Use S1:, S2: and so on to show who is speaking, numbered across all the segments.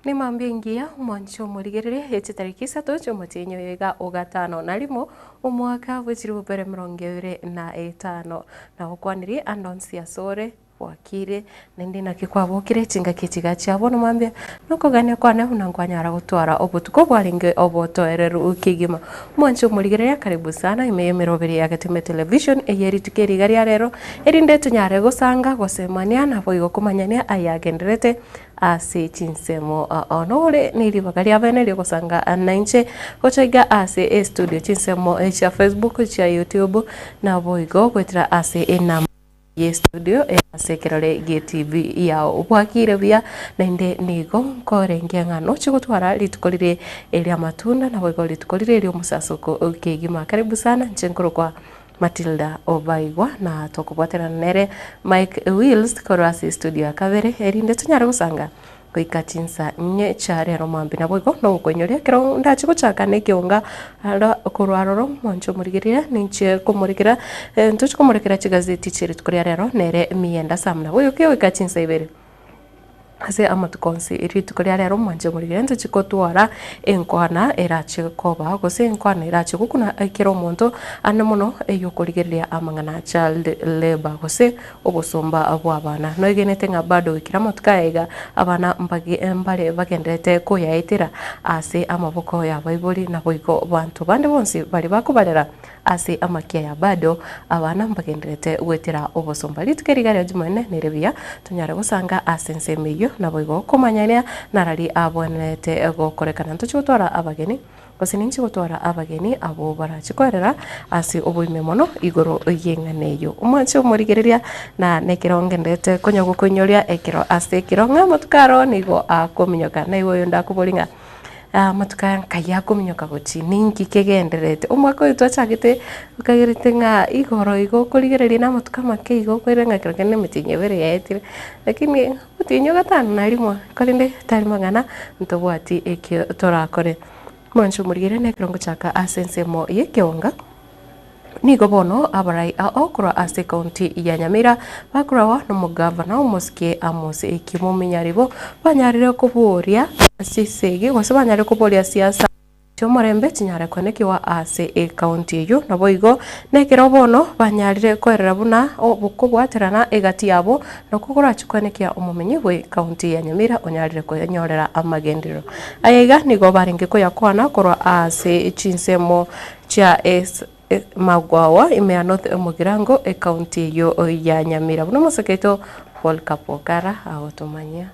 S1: Ni mambingia mwancho murigerere eti tariki 3 cy'umutinyo yega ugatano na limo umwaka w'ikirubere 2025 na ukwaniri Annoncia Sore wakire nindi nakikwabokire chinga kitiga cyabo no mambia nuko gane kwane unangwanyara gutwara obutuko bwaringe obotoereru ukigima mwancho murigerere karibu sana imeyemerobere ya Gateme Television eyeri tukeri gari rero erinde tunyare gusanga gosemania na boigo kumanyania ayagenderete ase chinsemo onore niribagaria bene ryo gusanga anainche gochaiga ase studio chinsemo cha Facebook cha YouTube na boigo gwetira ase enam ye studio ase kerore GTV ya ubwakire bia nende nigo korenge ngano chigutwara litukolire elia matunda na boigo litukolire elio musasuko ukigima karibu sana nchenkoro kwa Matilda Obaigwa na tokubwatera nere Mike Wills korasi studio akabere erinde tunyara gusanga goika chinsa nye chare romambi na boigo no konyoria kero ndachi guchaka nekionga ala kurwaroro moncho murigirira ninche kumurikira ntuchi kumurikira chigazeti chiri tukoria rero nere mienda samna boyo goika chinsa ibere ase amatukonsi iri tukoria rero mwanje murigire ntuchi kotwara enkwana erache koba gose enkwana erache gukuna kero monto ane muno eyokorigeria amangana child labor gose obusumba bw'abana no igenete nga bado ikira matukaega abana mbale bagendete koyaitira ase amaboko ya Bible na boiko bantu bande bonsi bali bakubalera ase amakia ya bado abana mbagendete wetira obusumba litukerigaria jumane nerebia tunyare gusanga asense meyo na boigo kumanyania narari abonete gokorekana ntuchutwara abageni gosininchi gutwara abageni abo barachikwerera ase obuime mono igoro yenganeyo umwanche umurigereria na nekirongendete konyoria ekiro ase kironga matukaro nigo akominyoka na iwo yonda kubolinga matuka kaya kuminyoka gochi ninki kegenderete umwako itwachagite ukagirite nga igoro igo kurigereria na matuka make igo kwerenga kirokene mitinye bere yaetire lakini mutinyo gatano na rimwe kolinde tari magana ntobwati ekyo torakore mwancho murigere nekirongo chaka asensemo yekionga nigo bono abarai okura ase county ya Nyamira bakurawa no mugavana umusikie Amos Ekimuminyaribo banyarire kuburia sisege gose banyarire kuburia siasa chomorembe chinyare konekiwa ase county yo nabo igo nekero bono banyarire kwerera buna obukubwaterana egati yabo no kugura chikonekia umumenyi we county ya Nyamira onyarire konyorera amagendero ayega nigo baringe ko yakwana korwa ase chinsemo cha magwawa imeanothe mugirango county yo ya Nyamira buno museketo Paul Kapokara aotomanya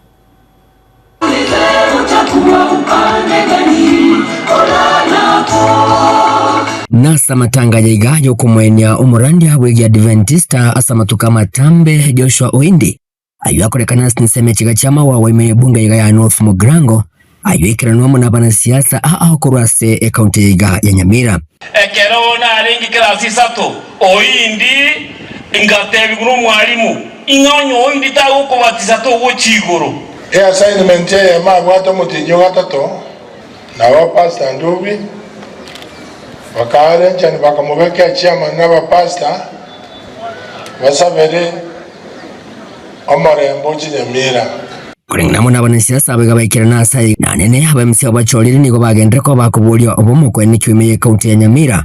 S2: nasa matanga yaigayo kumwenya umurandi hawegi Adventista asamatuka matambe Joshua Oindi ayo akorekana siniseme chiga chama wawe bunga yiga ya North Mugirango ayo ikiranwa na banasiasa akorwase county yiga ya Nyamira
S3: ekero na arengi klasi sato Oindi ingatebi guno mwalimu ingonyo Oindi tagukubatisa to gochigoro
S4: assignment ya mabwato mutinyo gatato na wa pastor Ndubi wakare nchani bakamubeka chairman na ba pastor basabere omorembo chinyamira
S2: kurengana muna banasiasa abaikirana asai na nene abamsi abachorire nigo bagendere ko bakubulia obomukwe nikyumiye county ya Nyamira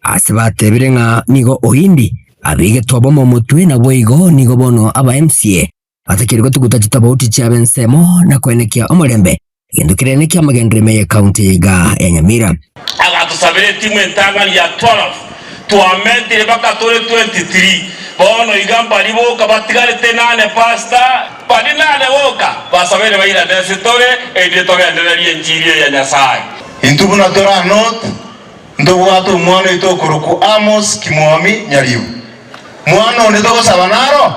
S2: asibatebire nga nigo Oindi abige tobomo mutwe na boigo nigo bono aba MCA atakiriko tukutachita bauti chabensemo na kwenekia omorembe gendukirene kya magendere meye county ya Nyamira
S3: agatusabire timu entanga ya 12 tuametire baka tore 23 bono igamba liboka batigale tenane pasta padinane boka basabire bayira desitore editore endererie njiri ya Nyasaye
S4: intubuna tora not ndobwatu mwana itokuruku Amos Kimwami Nyariu mwana onetoko sabanaro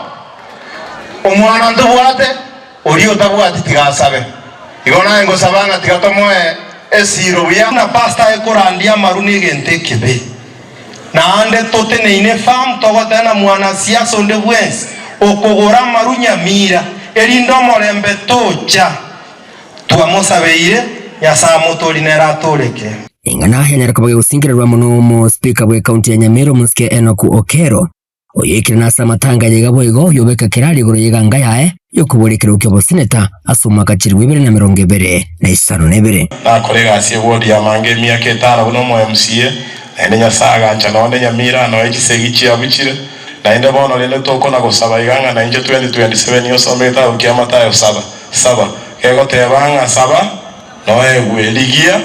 S4: omwana ndobwate ori otabwati tigasabe igona ngo sabana tigatomoe esiro bya na pasta ekorandia maruni gente kebe na ande tote neine fam togotana mwana siasa onde bwensi okogora marunya mira erindo morembe tocha tuamosabeire yasa motori nera toreke
S2: ingana henyara kabage usingirwa muno mo speaker we county ya Nyamira musike Enoku Okero oyekire na samatanga yega boigo yobeka kirali goro yeganga yae yokubulikira ukyo seneta asuma kachirwe 2022
S4: na kolega asie wodi ya mange miaka 5 buno mo MCA ene nyasaga ncha none nyamira no egisegichi abuchire na ende bono lele toko na gusaba iganga na inje 2027 yo someta ukiama tayo saba kego tebanga saba no egwe ligia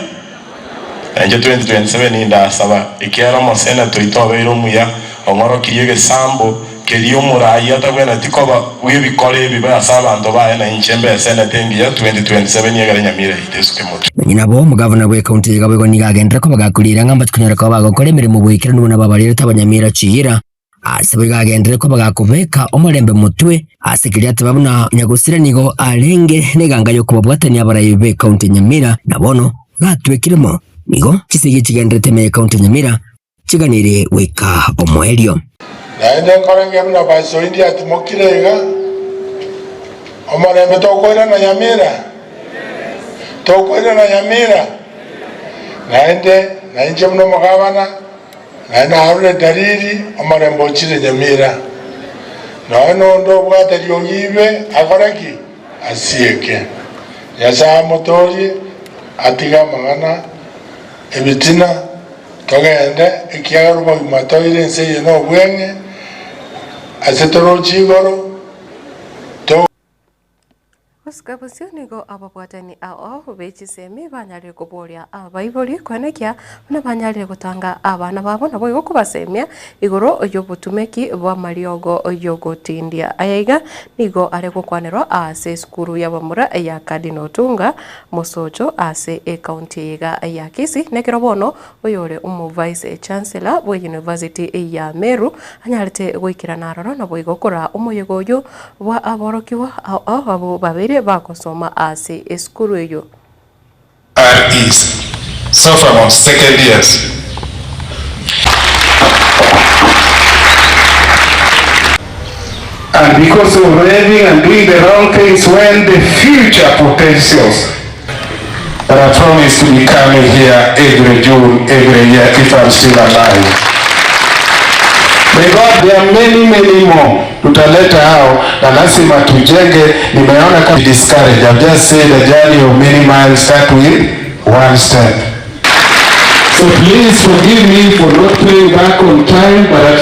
S4: na inje 2027 inda saba ikiara mo senator itobe iromuya omoro kiyege sambo keriyo murayi atagwena tikoba wibikore biba saba ndo bae na inchembe senator ya 2027 yegara nyamira itesuke moto
S2: nyinabo mugavana we county gabego nigagendera ko bagakurira ngamba tukunyara ko bagakora imirimo bwikira n'ubona babarire tabanyamira ciyira asibigagendere ko bagakubeka omulembe mutwe asikiri atababuna nyagusira nigo alenge neganga yo kubabwatanya barayibe county Nyamira nabono gatwekiremo nigo kisige kigendere teme county Nyamira kiganire weka omuelio
S5: naende korenge mna baso india timokirega omulembe tokoira na Nyamira naende mno mugavana naende harure dariri omulembe ochire Nyamira nono ndo bwatari ogibe akoreki asieke yasa motori atiga magana ebitina togende ikiagaruba matoire nse no bwenge asetoro chigoro
S1: Osikabusio nigo ababwatani ao bechisemi banyarire kuboria abaibori kwanekia na banyarire gutanga abana babo nabo igo kubasemia igoro yobutumeki bwa mariogo yogotindia ayaiga nigo are gukwanero ase skuru ya bamura ya Cardinal Tunga Musocho ase county ya Kisii nekero bono oyore vice chancellor wa university ya Meru anyarite gwikira naroro nabo igo kora umuyigo yo wa aborokiwa abo babiri bakosoma ase eskuru eyo
S6: is sophomore second years. And because of raving and doing the wrong things when the future potentials that I promise to be coming here every June, every year if I'm still alive. May God, there are many more. Tutaleta hao na lazima tujenge. Nimeona kama discourage. I've just said the journey of many miles start with one step. So please forgive me for not paying back on time, but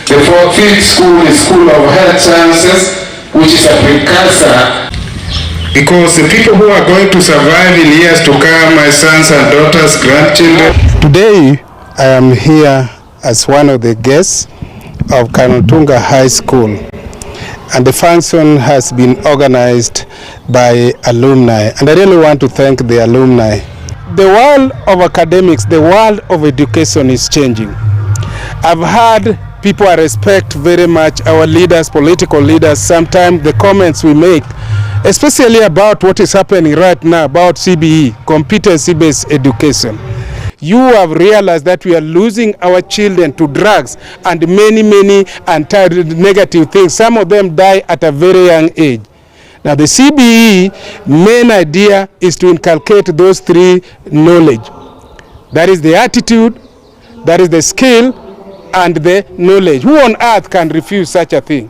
S6: the 4th school is School of Health Sciences, which is a precursor. Because the people who are going to survive in years to come, my sons and daughters, grandchildren.
S5: Today I am here as one of the guests of Cardinal Tunga High School, and the function has been organized by alumni, and I really want to thank the alumni. The world of academics, the world of education is changing. I've heard people I respect very much, our leaders, political leaders, sometimes the comments we make, especially about what is happening right now about CBE, competency-based education. You have realized that we are losing our children to drugs and many negative things. Some of them die at a very young age. Now the CBE main idea is to inculcate those 3 knowledge. That is the attitude, that is the skill, and the knowledge. Who on earth can refuse such a thing?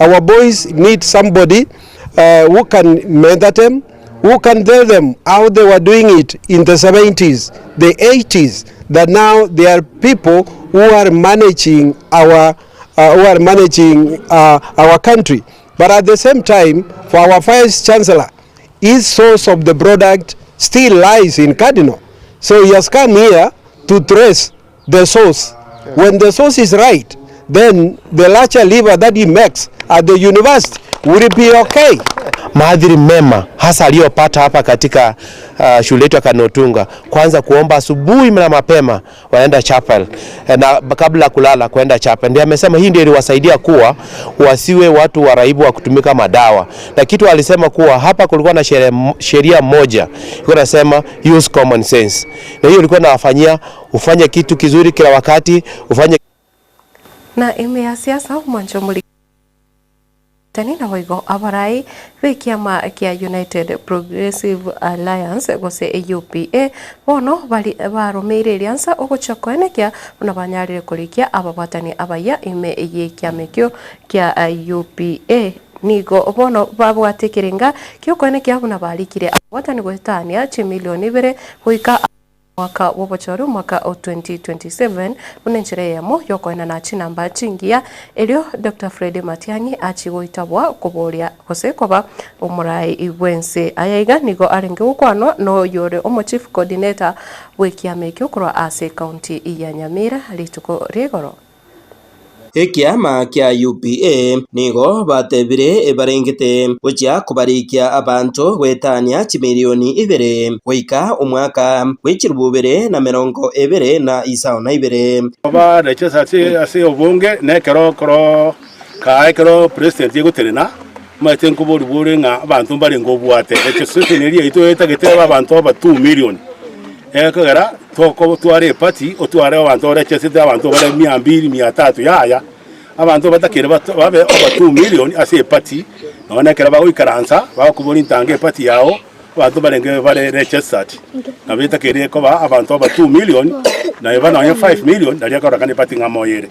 S5: Our boys need somebody who can mentor them, who can tell them how they were doing it in the 70s, the 80s, that now there are people who are managing our country. But at the same time, for our Vice Chancellor, his source of the product still lies in Cardinal. So he has come here to trace the source. When the source is right, then the larger lever that he makes at the university will be okay.
S7: Maadhiri mema hasa aliyopata hapa katika shule yetu ya Cardinal Tunga, kwanza kuomba asubuhi na mapema waenda chapel na kabla kulala kwenda chapel. Ndiye amesema hii ndio iliwasaidia kuwa wasiwe watu waraibu wa kutumika madawa. Na kitu alisema kuwa hapa kulikuwa na sheria moja ilikuwa nasema use common sense, na hiyo ilikuwa nawafanyia ufanye kitu kizuri kila wakati, ufanye
S1: na ime ya siasa mwanzo tani na waigo abarai ve kiama kia United Progressive Alliance gose UPA bono bali baromeire riansa ogochokone kia na banyarire kurikia ababatani abaya ime ye kiamekyo kia UPA nigo bono babwatekerenga kyo kwene kia buna balikire ababatani gwetania chimilioni bere huika mwaka wobochoru mwaka 2027 unenjere yamo yokoina na chinamba chingia elio Dr. Fred Matiang'i achigoitabwa kuboria gose koba omurai ibwense ayaiga nigo arenge ukwano no yore omo chief coordinator wekiamekyo kurwa ase county ya Nyamira lituko rigoro.
S2: Ekiama kia UPA nigo batebire ebarengete gocha kubarikia abantu gwetania chimilioni 2 goika omwaka w'echirububere na 2022
S8: oba rechesa ase obunge nekero koro kaekero president yegoterena mate nkubori bure nga abantu bari ngobwate echese neria ito etagete abantu aba 2 million ekagera toko tware party otware abantu rechese abantu bari 200 300 yaya abantu batakire babe over 2 million ase party none kera bagoikaransa bakubona intange party yao abantu barenge bare registered na bitakire ko ba abantu over 2 million na bana 5 million ndari akora kane party ngamoyere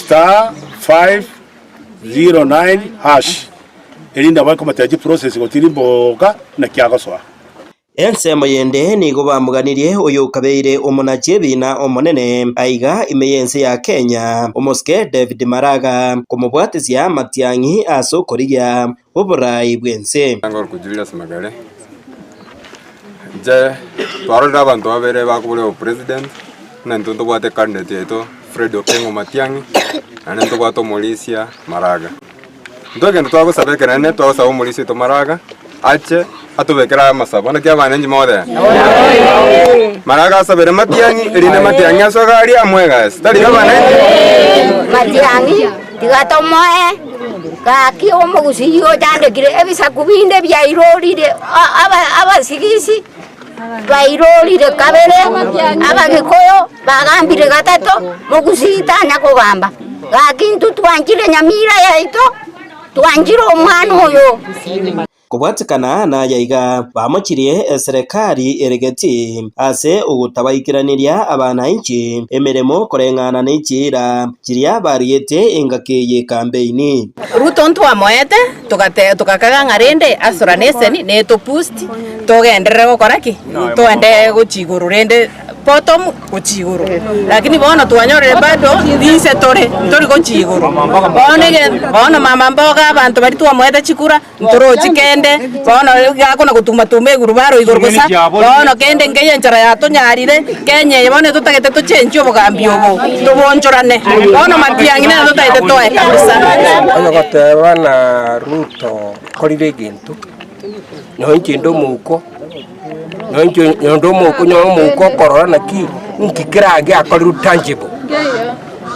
S8: *509# elinda bako mataji process gotiri mboka na kiagoswa
S2: ensemo yende nigo bamuganirie oyo kabeire omonachebi na omonene aiga imeyense ya Kenya omoske David Maraga kumubwatizia Matiang'i asokorigia oburai bwense
S9: ngor kujirira smagale je twarora abantu babere bakubule president na ntondo bwate candidate yeto Fred Okengo Matiang'i na ntondo bwato Molisia Maraga ndoge ntwago sabekera ne twago sabo Molisia to Maraga ache atubekera masabo na kia banenji mode Maraga sabere Matiang'i erine Matiang'i asogari amwega stari banenji
S10: Matiang'i tigato moe ka kiomo gusiyo jande kire ebisa kubinde bya irorire aba sigisi bairorire kabere abagikoyo bagambire gatato mugusitanya kugamba gakintu twanjire Nyamira yaito twanjire omwana oyo
S2: kubwatikana na yaiga bamukirie serikali eregeti ase ugutabaikiraniria abananchi emeremo korengana n'ikira kiria bariete engakeye campaign
S11: Ruto ntwamoete tukakaga ngarende asoraneseni neto boost togenderera gukora ki twende guchiguru rende bottom guchiguru lakini bona twanyorere bado thise tore guchiguru bona mama mboga abantu bari twamoete chikura ntorochi kende bona gakona gutuma tumeguru baro iguru gusa bona kende ngeye njara yatunyarire kenye bona tutagete tuchenje obugambi obo tubonjorane bona Matiang'i na tutagete toe kabisa
S12: oyo goteba na Ruto korire gintu no nchindo muko nyondo korora na ki nkikirage akori tangible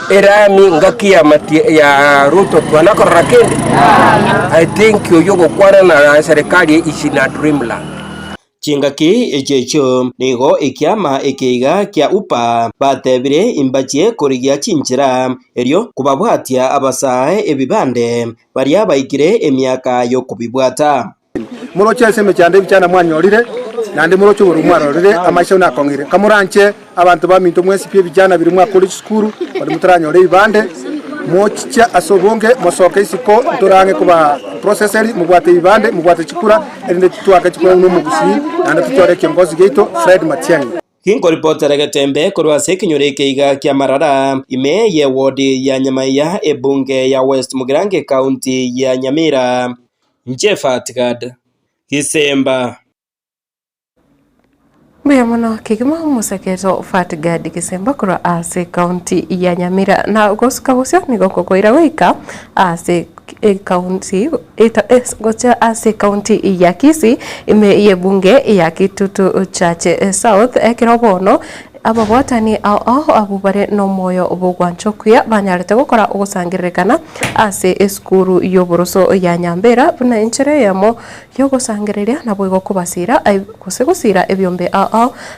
S12: erami ngakia ya Ruto twana korora kende I think yo gokwana na serikali ishina dreamland
S2: chingaki echecho nigo ikiama ikiga kia upa batebire imbachie korigia chinchira erio kubabwatia abasae ebibande baria baikire emyaka yo kubibwata
S13: mulo chese mechande bichana mwanyorire nande mulo chuburu mwarorire amasho nakongire kamuranche abantu baminto mwesi pye bijana biri mwa college school bali mutaranyore ibande mochicha asobonge mosoke isiko turange kuba processori mugwate ibande mugwate chikura erinde twaka chikura no mugusi nande tutore kiongozi geito Fred Matiang'i
S2: Kinko reporter Gatembe korwa sekinyore keiga kia Marara ime ye ward ya Nyamaiya ebunge ya West Mugirange County ya Nyamira Njefatigad Kisemba
S1: Mbaya mwana kigima musaketo Fatigad Kisemba kurwa ase county ya Nyamira na gosuka gusyo nigoko koira wika ase county gocha ase county ya Kisii ime ye bunge ya Kitutu Chache South ekirobono ababwatani abo bare no moyo obugwanchokuya banyarete gukora ugusangiririkana ase eskuru y'oboroso ya Nyambera buna inchere yamo yo gusangirirya nabo igokubasira gusira ebyombe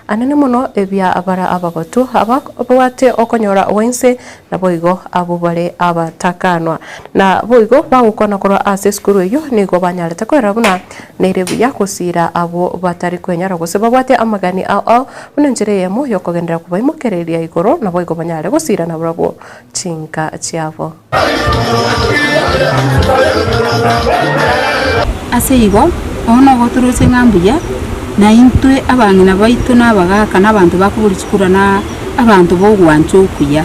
S1: anene muno ebya abara ababatu abawate okonyora wense nabo igo abo bare abatakanwa na boigo bagukona kora ase skuru yo nigo banyarete kwera buna nerebuya kusira abo batari kwenyara gose babwate amagani buna inchere yamo yo kogendera kubaimokereria igoro nabo igo banyare gusira na brabo chinka chiavo
S14: ase igo ono goturuse ngambuya na intwe abangina baitu n'abagaka n'abantu bakuburikura na abantu bo gwanchokuya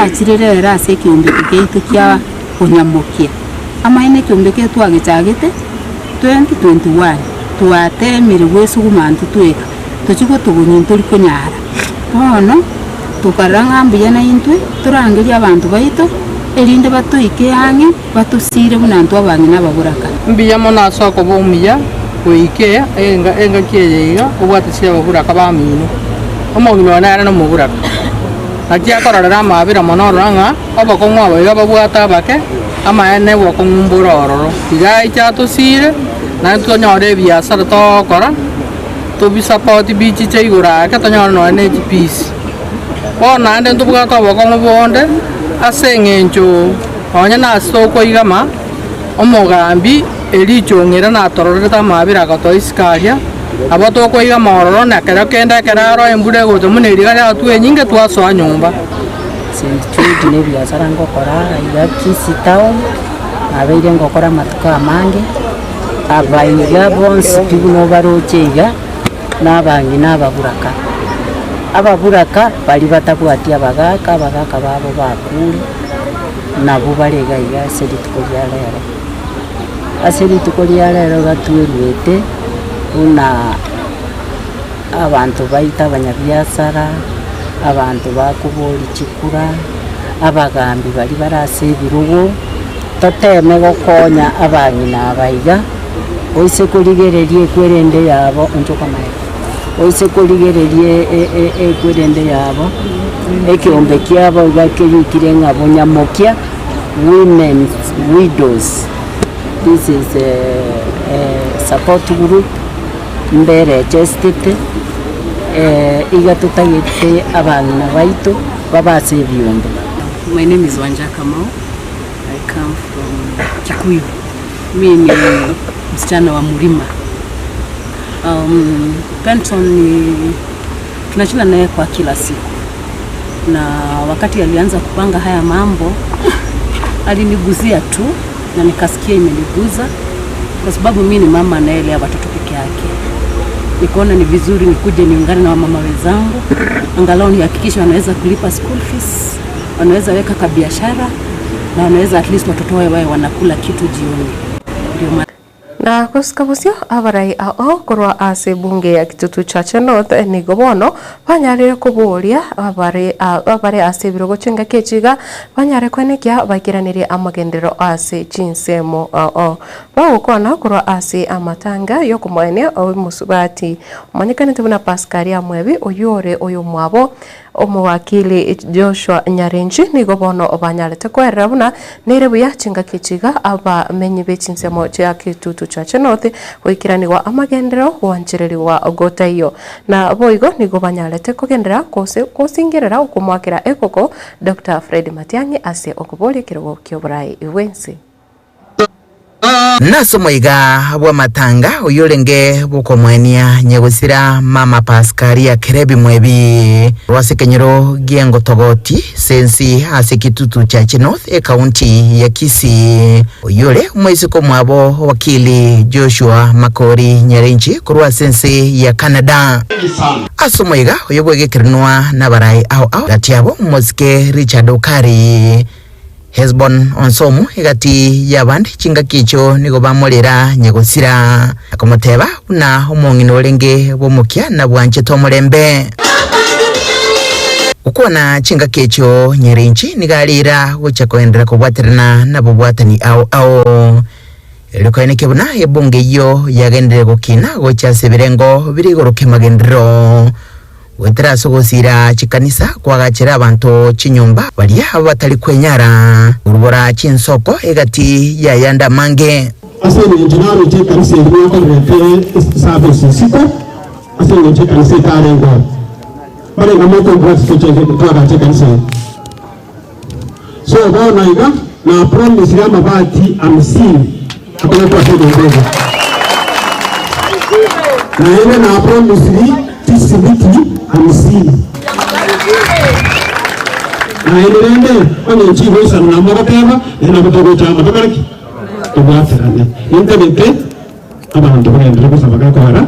S14: akirerera ase kiumbe keitu kya onyamokia amaine kiumbe ke twagicagite 2021 twatemire gwesugumantu tweka tuchiko tugunyi turi kunyara ono tukarangambuya na intwe turangeria abantu baitu erinde batuike yange batusire bunantu abangina baburaka
S15: mbiya mona soko bomuya kuike enga kiyega obwatisiya baburaka bamino omongino nara no muburaka akia korora amabira monoranga abakongwa baiga babwata bake amaene bokongumbura ororo tigai chatusire na tonyore biasara tokora tubisapoti bichi chaigura ka tonyore no ene peace bona ande tubwata bokongo bonde asengencho onya na soko igama omogambi elichongera na tororeta amabira gato iskaria abato ko igama ororo na kenda keraro embure goto muneriga ya tuwe nyinge twaso nyumba
S14: sinchudi ne biasara ngokora ya kisitao abeire ngokora matuka amange abayiga bonsi tiguno barochega nabangi nababuraka ababuraka bali batabwati abagaka babo bakuri nabo balega iga serituko lyalero gatwerwete una abantu baita abanyabyasara abantu bakuboli chikura abagambi bali barase birugo toteme gokonya abangina abayiga oise kuligererie kwerende yabo onchoka maye oise kuligererie ekwerende yabo ekiombe kyabo gakirikire ngabo nyamokia women's widows. This is a support group mbere chestete iga tutagete abana baitu babase byombe.
S16: My name is Wanja Kamau. I come from Kikuyu. Mimi ni msichana wa Murima. Penton ni tunachila naye kwa kila siku, na wakati alianza kupanga haya mambo aliniguzia tu na nikasikia imeniguza, kwa sababu mimi ni mama anaelea watoto peke yake. Nikaona ni vizuri nikuje niungane na mama wenzangu, angalau nihakikishe wanaweza kulipa school fees, wanaweza weka kabiashara, na wanaweza at least watoto wao wanakula kitu jioni. Ndio
S1: na kusikabusio abarai korwa ase bunge ya Kitutu Chache North nigo bono banyarire kuburia abare ase birogo chenga kechiga banyare kwenekia bakiranirie amagendero ase chinsemo bagukona korwa ase amatanga yo kumwene musubati manyikane tubuna Pascalia Mwebi oyore oyo mwabo omuwakili Joshua Nyarenji nigo bono banyarete kwerera buna nerebuya chenga kechiga aba menyi bechinsemo cha Kitutu Chache North wikiranirwa amagendero wanjiriri wa gota iyo na boigo nigo banyarete kugendera kusingerera ukumwakira ekoko Dr. Fred Matiang'i ase okubori kirogo kyoburai iwensi
S17: naso moiga bwa matanga uyolenge bukomwania nyegusira mama Pascalia Kerebi Mwebi rwasekenyero giengo togoti sensi ase Kitutu Chache North county ya Kisii uyole mwisiko mwabo wakili Joshua Makori Nyarenji kurwa sensi ya Canada aso moiga uyobwegekirinwa nabarai gatiabo mosike Richard Okari Hesbon onsomu igati yabandi chinga kicho nigo bamolera nyegosira akomoteba una omongino olenge bomukia na bwanje tomulembe ukona chinga kicho Nyarenji nigalira gocha koendera kubwaterana na bobwatani Eliko eneke buna ebunge iyo yagendere gokina gocha sebirengo birigoroke magendero wetera sogosira chikanisa kwagachira abantu chinyumba balia batali kwenyara urubora chinsoko egati ya yanda mange
S18: ase ni engineer je kanisa ni ko rete service siko ase ni je kanisa tarengo bale na moto bwati to je kwa je kanisa so bana iga na promise ya mabati 50 akona kwa hiyo ndogo na ile na promise ni tisibiti 50 na ile ndio kwenye nchigo sana na mokateba na kutoka chama tokariki tubwaterane intebete abantu bagendera kusaba kwara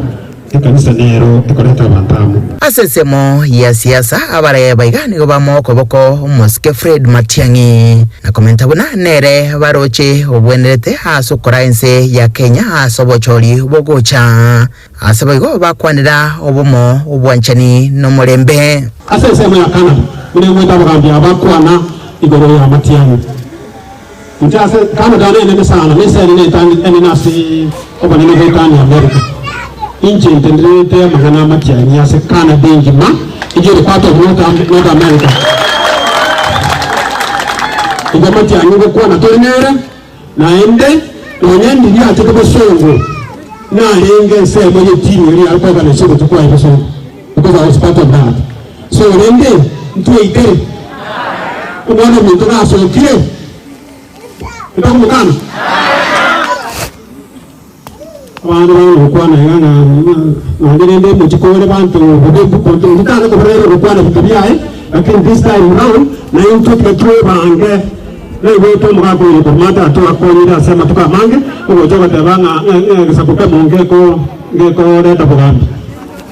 S18: ekanisa nero ekoreta abantamu
S17: asesemo ya siasa abaraye baigani go bamoko boko Moske Fred Matiang'i na komenta buna nere baroche obwenerete asukora ense ya Kenya asobochori bogocha asabago bakwanira obomo obwanchani no mulembe
S18: asesemo ya kana mune mweta bagambya bakwana igoro ya Matiang'i mtase kama dane ne sana mesa ne tani ene nasi obani ne tani America inje intendete magana Matiang'i ase kana dengi ma inje part of North America inje Matiang'i ko kwana tolenere na ende onyendi ya tete besongo na lenge se moje timu ile alikuwa kana sio tukua hizo songo because I was part of that so ende ntuite unaona mtu na so kile ndio mkana abantu bakwana yana ngende mukikore bantu bodo konto nditana ko rero bakwana bitabiyaye lakini this time round na into petro bange leo to mugako ile mata to akonyira sema tukamange ugojoga tabanga ngesakuka mongeko ngeko reta bugambi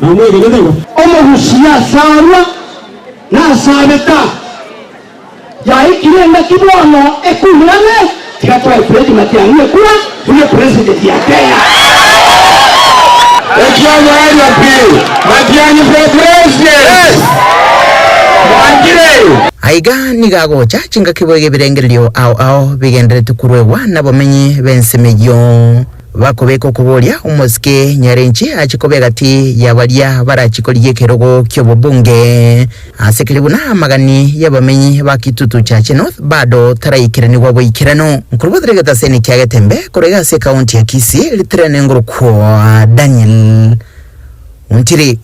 S18: na mwege ndego omuhushia sarwa na sabeta ya ikirenda kibono ekulane tikatwa Fred Matiang'i kula ule president ya Kenya
S6: Ekianya ya pili Matiang'i for president
S17: aiga nigagocha chinga kiboge birengererio ao bigenderete kurwewa nabomenyi bensemeyo bakobeko kubolia Moske Nyarenchi achikobegati yabalia barachikoliye kerogo kyobubunge asekiribuna magani yabamenyi bakitutu cha North bado taraikirani wabo ikirano nkurubodregata seni kyagetembe korega se county ya Kisii litrene ngurukwa Daniel Ontiri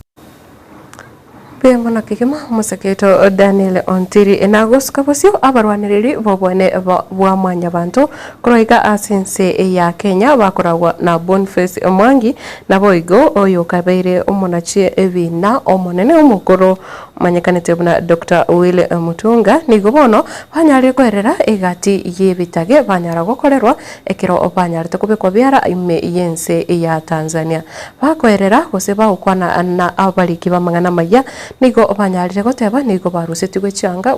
S1: Pemona kigema musaketo Daniel Ontiri enagoska bosio abarwaniriri bobone bwa mwanya bantu kuroiga asense ya Kenya bakoragwa na Boniface Mwangi na boigo oyo kabeire omonachi ebina omonene omukoro manyekanete buna Dr. Will Mutunga nigobono banyari kwerera egati yebitage banyara gokorerwa ekiro banyarite kubekwa byara ime yense ya Tanzania bakwerera goseba ukwana na abaliki bamangana maya nigo banyarire goteba nigo baruseti gwechanga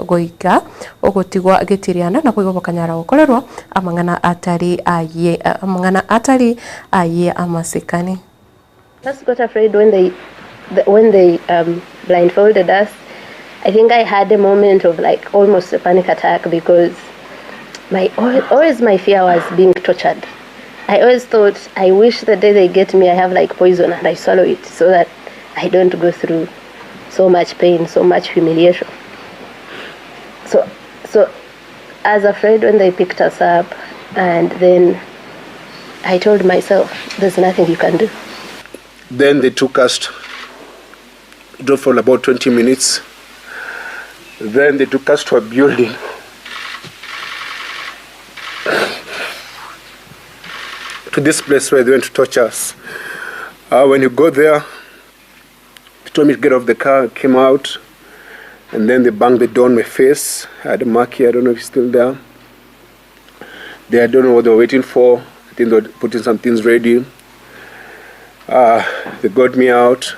S1: goika ogotigwa getiriana na bwigo bakanyara gokorerwa amangana atari aye amasikani.
S19: Just got afraid when they blindfolded us. I think I had a moment of like almost a panic attack because always my fear was being tortured. I always thought, I wish the day they get me I have like poison and I swallow it so that I don't go through so much pain, so much humiliation. So I was afraid when they picked us up, and then I told myself, there's nothing you can do.
S13: Then they took us, drove for about 20 minutes. Then they took us to a building. To this place where they went to torture us. When you go there, they told me to get off the car, came out, and then they banged the door on my face. I had a mark here, I don't know if it's still there. I don't know what they were waiting for. I think they were putting some things ready. They got me out.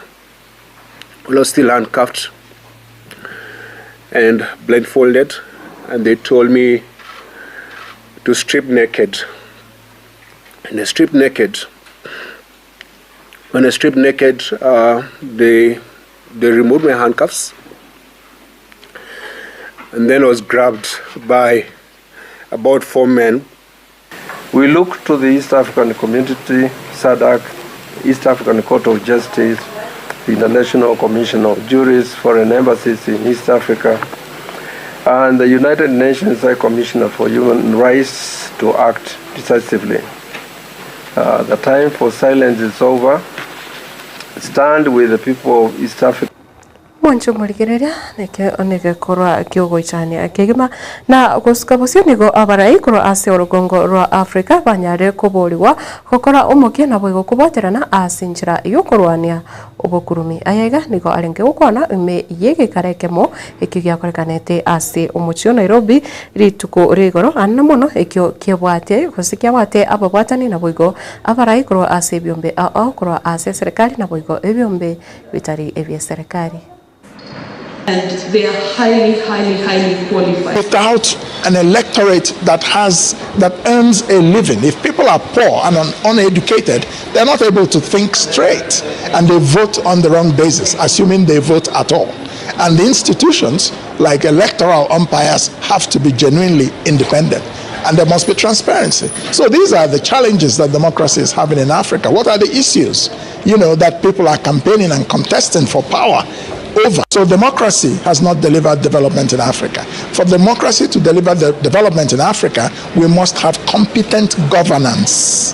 S13: I was still handcuffed and blindfolded, and they told me to strip naked. And I stripped naked. When I stripped naked, they removed my handcuffs, and then I was grabbed by about 4 men.
S20: We look to the East African Community, SADC, East African Court of Justice, the International Commission of Juries, Foreign Embassies in East Africa, and the United Nations High Commissioner for Human Rights to act decisively. The time for silence is over. Stand with the people of East Africa.
S1: Mwancho murigereria neke korwa kyogoichania kegima na guskabusio nigo abarai korwa ase orugongo rwa Africa banyare kuburiwa gukora umukie na bwigo kubaterana asinjira yokorwania obukurumi ayega nigo arenge gukwana ime yege karekemo ekyo gyakorekanete ase umuchio Nairobi rituko rigoro anna muno ekyo kyebwate gusikia bwate ababwatani na bwigo abarai korwa ase byombe korwa ase serikali na bwigo ebyombe bitari ebye serikali.
S21: And they are highly qualified.
S22: Without an electorate that earns a living, if people are poor and uneducated, they're not able to think straight, and they vote on the wrong basis, assuming they vote at all. And the institutions, like electoral umpires, have to be genuinely independent. And there must be transparency. So these are the challenges that democracy is having in Africa. What are the issues, that people are campaigning and contesting for power over? So democracy has not delivered development in Africa. For democracy to deliver the development in Africa, we must have competent governance.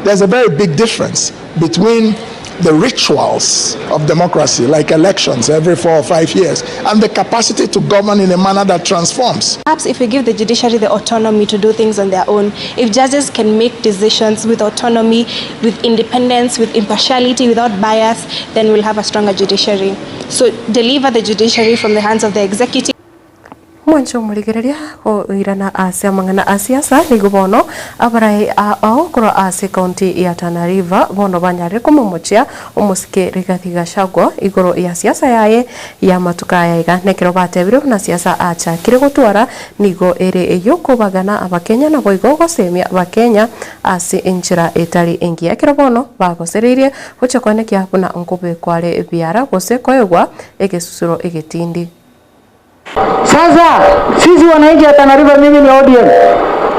S22: There's a very big difference between the rituals of democracy, like elections every 4 or 5 years, and the capacity to govern in a manner that transforms.
S23: Perhaps if we give the judiciary the autonomy to do things on their own, if judges can make decisions with autonomy, with independence, with impartiality, without bias, then we'll have a stronger judiciary. So deliver the judiciary from the hands of the executive.
S1: Mwancho murigereria ko irana ase mangana asiasa nigubono abarai kuro ase county ya Tana River bono banyare kumumochia umusike Rigathi Gachagua igoro ya siasa yaye ya matukaya iga nekero batebire na siasa acha kire gutwara nigo ere eyoko bagana abakenya na boigo gosemia abakenya ase injira etari engia kiro bono bagosereire gocha kone kya buna nkube kware biara gose koyegwa egesusuro egetindi.
S24: Sasa sisi wananchi wa Tana River, mimi ni ODM,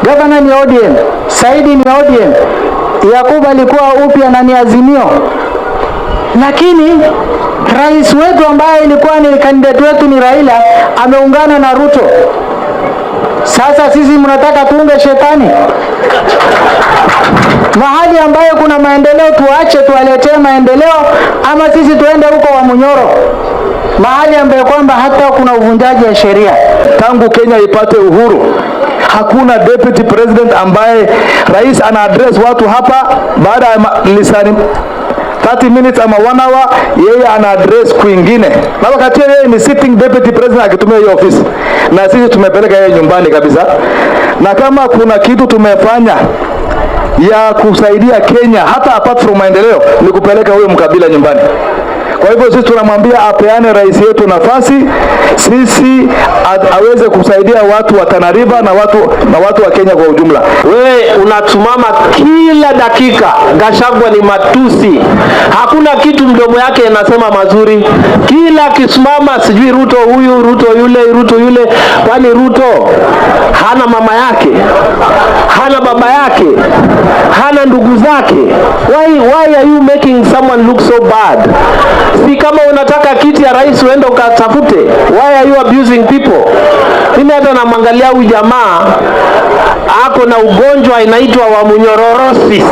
S24: gavana ni ODM, Saidi ni ODM, Yakubu alikuwa upya na ni Azimio, lakini rais wetu ambaye ilikuwa ni kandidati wetu ni Raila ameungana na Ruto. Sasa sisi mnataka tuunge shetani? Mahali ambayo kuna maendeleo tuache tuwaletee maendeleo, ama sisi tuende huko wa Munyoro mahali ambayo kwamba hata kuna uvunjaji wa sheria.
S6: Tangu Kenya ipate uhuru, hakuna deputy president ambaye rais ana address watu hapa baada ya lisani 30 minutes ama 1 hour, yeye ana address kwingine. Na wakati yeye ni sitting deputy president akitumia hiyo ofisi, na sisi tumepeleka yeye nyumbani kabisa. Na kama kuna kitu tumefanya ya kusaidia Kenya hata apart from maendeleo ni kupeleka huyo mkabila nyumbani. Kwa hivyo sisi tunamwambia apeane rais yetu nafasi, sisi aweze kusaidia watu wa Tana River na watu wa Kenya kwa ujumla.
S25: Wewe unatumama kila dakika, Gachagua ni matusi. Hakuna kitu mdomo yake inasema mazuri. Kila kisimama sijui Ruto huyu, Ruto yule. Kwani Ruto hana mama yake? Hana baba yake? Hana ndugu zake? Why are you making someone look so bad? Si kama unataka kiti ya rais uende ukatafute. Why are you abusing people? Mimi hata namwangalia huyu jamaa ako na ugonjwa inaitwa wa munyororosis.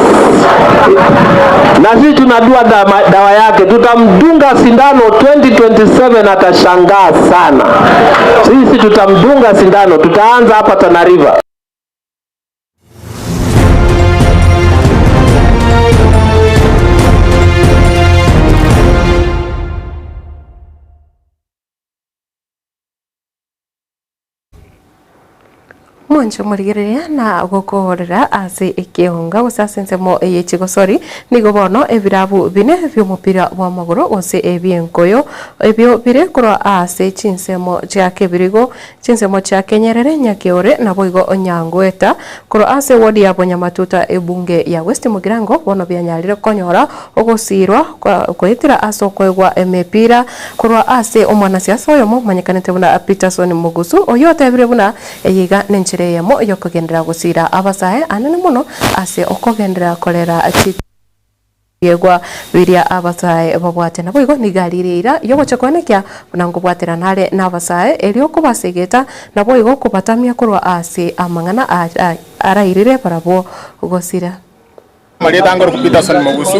S25: Na sisi tunadua dawa yake. Tutamdunga sindano 2027 atashangaa sana. Sisi tutamdunga sindano. Tutaanza hapa Tana River.
S1: Mwancho murigereria na gukorera ase ikihunga gusasensemo yechigosori nigo bono ebirabu bine by'umupira wa maguru ose ebyenkoyo ebyo bire kuro ase chinsemo cha kebirigo chinsemo cha Kenyerere Nyakiore na boigo Onyangweta kuro ase wodi ya Bonyamatuta ebunge ya West Mugirango bono byanyarire konyora ogosirwa kwetira aso kwegwa emepira kuro ase omwana siasa oyo mo manyekanete buna Peterson Mugusu oyo tebire buna eyiga nenche yamo yo kugendera gusira abasahe anene muno ase okugendera kolera yegwa biria abasae babwate nabo igo nigaririra yo gochakonekia bunango bwatera nare nabasae elio kubasegeta nabo igo kubatamia kurwa ase amangana arairire barabo gosira
S3: Marieta angor Peterson Mogusu.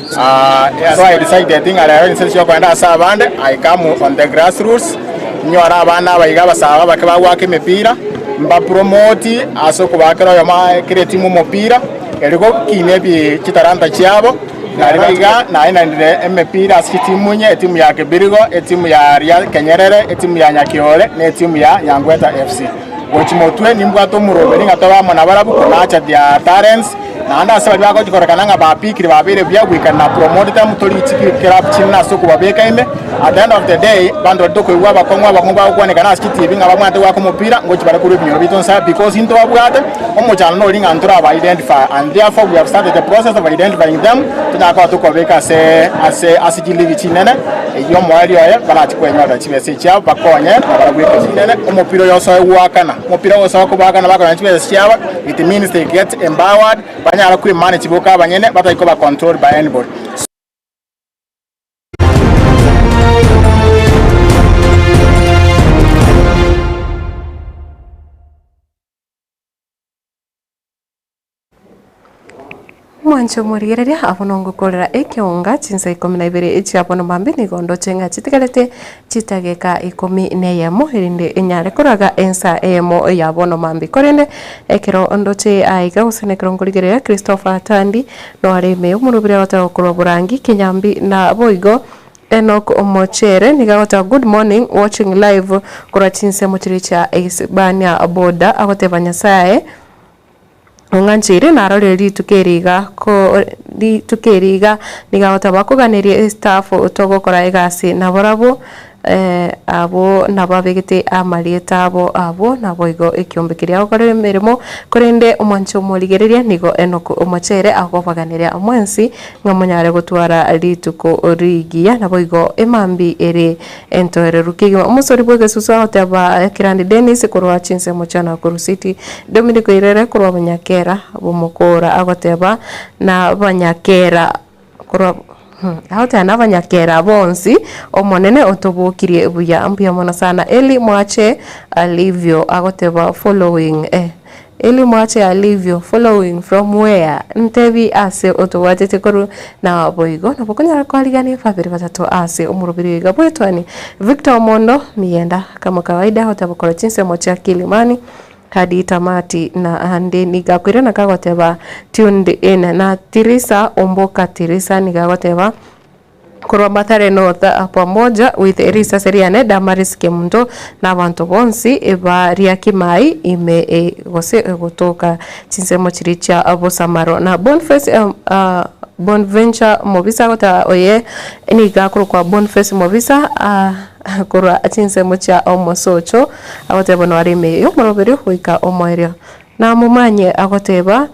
S3: So I decided since you're going to Savande, I come on the grassroots. Nyora abana bayiga basaba bakaba wake mipira mba promote aso kubakira yama create mu mupira eriko kinebi kitaranta cyabo nariga na ndire mipira asitimunye timu ya Kibirigo timu ya Real Kenyerere timu ya Nyakiole ne timu ya Yangweta FC wochimotwe nimbwa to murobe ngatoba mona barabu konacha dia talents na anda asaba bako chikorekana nga bapikiri babere byagwikana na promote ta mutori club china so kubabeka ime at the end of the day bando doko iwa bakongwa bakongwa kuonekana askiti binga bamwate wako mupira ngochi bara kuri binyo bitonsa because into abwate omuchano no linga ntura ba identify and therefore we have started the process of identifying them tunaka tukobeka as giligi chinene yo mwali oye bana chikwenywa da chibese chya bakonye bara gweke chinene omupira yoso wakana mupira woso kubakana bakana chibese chya it means they get empowered banyara kwi manage boka banyene batayiko ba controlled by anybody.
S1: Mwancho murigereria abonongo kolera ekionga chinsa 12 echiabono mambe nigondo chenga chitigalete chitageka 11 erinde enyare koraga ensa emo yabono mambe korende ekero ondoche aiga usenekero ngoligereria Christopher Tandi no areme umurubire wata okorwa burangi Kenyambi na boigo Enoch Omochere nigagota good morning watching live kora chinse mochiricha Isbania boda agoteba Nyasaye Onganchire narore litukeriga ko litukeriga nigahota bakuganirie staff utogokora egasi naborabo abo nababegete amalieta abo naboigo ekyombekeria okore mirimo korende omwancho moligereria nigo Enoch Omochere agobaganiria omwensi ngamunyare gutwara lituko rigia naboigo emambi ere entoire rukigi omusori bwege susu hoteba Kirandi Dennis kurwa chinse mochana ku City Dominic Irere kurwa Banyakera bomukora agoteba na Banyakera kurwa Hauta na Banyakera bonsi omonene otobukirie buya mpya mona sana Eli Mwache alivyo agoteba following Eli Mwache alivyo following from where ntebi ase otowatete koru na boigo na bokunyara kwaligani fabiri batatu ase umurubiri gabwetwani Victor Mondo mienda kama kawaida hotabokora chinse mocha Kilimani hadi tamati na hande nigakwira na kagoteba tuned in na Tirisa Omboka Tirisa nigagoteba kurwa Mathare North pamoja with Erisa Seriane Damaris Kemundo na abantu bonsi eba Riakimai ime gose gotoka chinsemo chiricha abosamaro na Boniface Bonventure Movisa gota oye nigakuru kwa Boniface Movisa kurwa chinsemo cha omosocho agoteba no arime yo morobere huika omoerio na mumanye agoteba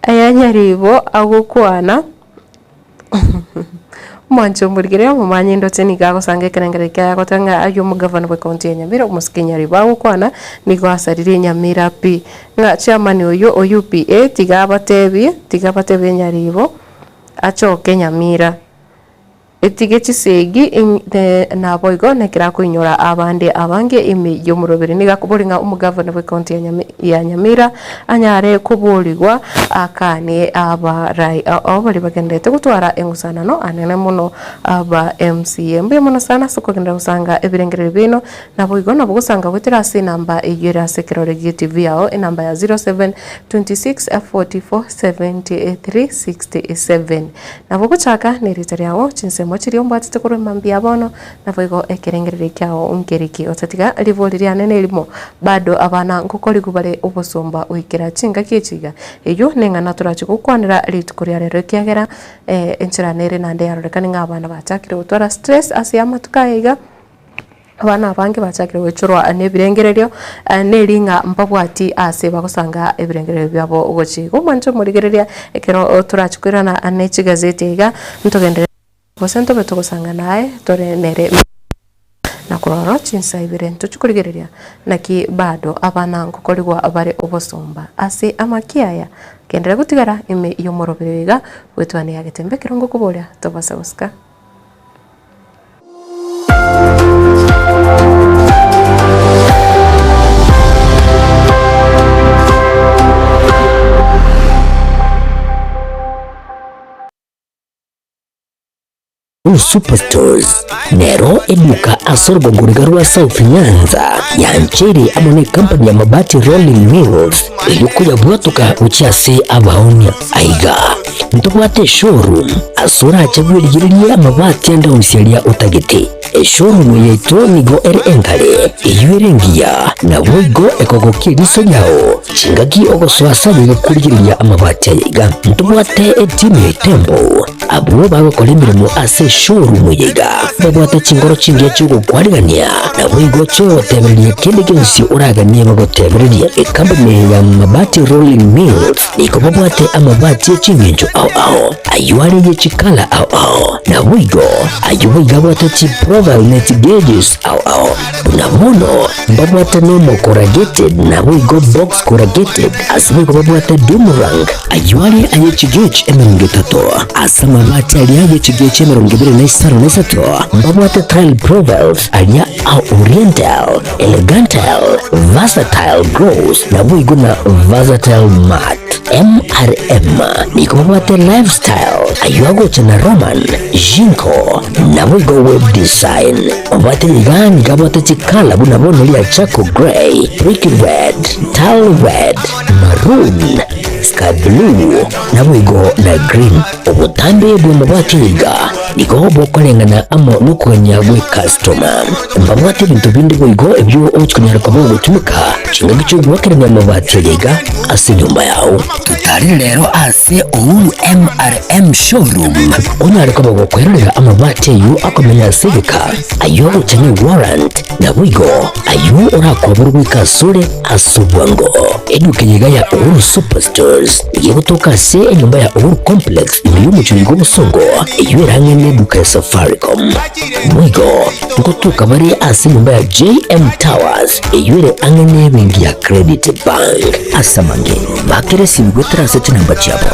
S1: ayanyaribo agukwana Mwancho murigereria mumanye ndote nigagosange kerengereka yagotanga ayo mugavana wa county ya Nyamira umusikinyaribo agukwana nigo asarire Nyamira pi nga chairman oyo UPA tigabatebi nyaribo achoke Nyamira etigeci segi na boigo nekira kuinyora abande abange imi yomurobere niga kuboringa umugavana we county ya Nyamira anyare kuburirwa akane abarai abali bagendete gutwara engusanano anene muno aba MCA mbe muno sana soko genda usanga ebirengere bino na boigo na bugusanga wetera se namba eyera security TV yao namba ya 0726447367 na buguchaka niritaria yao chinse mochiri ombwatite kuri mambia bono na voigo ekerengerere kyao ungeriki otatiga livoliria nene limo bado abana ngukori gubare ubusumba wikira chinga kichiga eyo nengana turachi gukwanira litukuria rero kyagera enchira nere nande yarorekani ngabana bachakire utwara stress asiyama tukaiga abana abange bachakire wechurwa nebirengererio neringa mpabwati ase bagusanga ebirengererio byabo ugochi gumwancho murigereria ekero turachikwirana anechi gazeti iga ntogendere Bosento betogosanga nae tore nere na kuroro chinsa ibire ntuchukurigereria naki bado abana ngukoligwa abare obosomba ase amakiaya kendera gutigara ime yo morobere wega wetwane yagetembe kirongo kuboria tobasa uska.
S2: Superstores Nero eduka asorgo gurigarua South Nyanza ya nchiri amone company ya mabati Rolling Mills ilikuya bwatuka uchase abaonia aiga ntubwate showroom asura achagwirigiria mabati anda usialia utagiti showroom yeto nigo engale iyuerengia na wigo ekogokiriso yao chingagi ogoswasa bigakurigiria amabati aiga ntubwate team tembo abo bagakora imirimo ase showroom yiga babwata chingoro chingiye cyo kwarigania na wigo cyo tebereye kindi kinsi uraganie bagotebereye company ya mabati Rolling Mills niko babwate amabati chingenjo au ayuare ye chikala au na wigo ayuiga bwata chi profile net gauges au na mono babwata no corrugated na wigo box corrugated aswigo babwata boomerang ayuare aye chigech emengetato asama mabati aliaje chigech emerongibire babwata tile profiles alia au oriental elegantal versatile grows na wigo na versatile mat MRM niko babwate lifestyle ayuago chana roman jinko na wigo web design babwate igani kabwate chikala buna bono lia chako gray brick red tile red maroon sky blue na wigo na green ubutambe bwa mabwate iga niko bokolengana amo nukonyagwe customer babwate bintu bindi wigo ebyo ochkunyara kabo gutumika chinga cyo gwakeranya mabwate iga ase nyumba yao tutari rero ase Uhuru MRM showroom onyari kabo gukwerera amabwate yu akomenya sibika ayo chani warrant na wigo ayo urakoburwa kasure asubwango eduke yiga ya Uhuru Superstores yebutoka se nyumba ya Uhuru Complex iri mu cyugo busongo iyo range neduka ya Safaricom wigo tukotuka bari ase nyumba ya JM Towers iyo range bengi ya Credit Bank asamange bakere sibwo transaction number chabo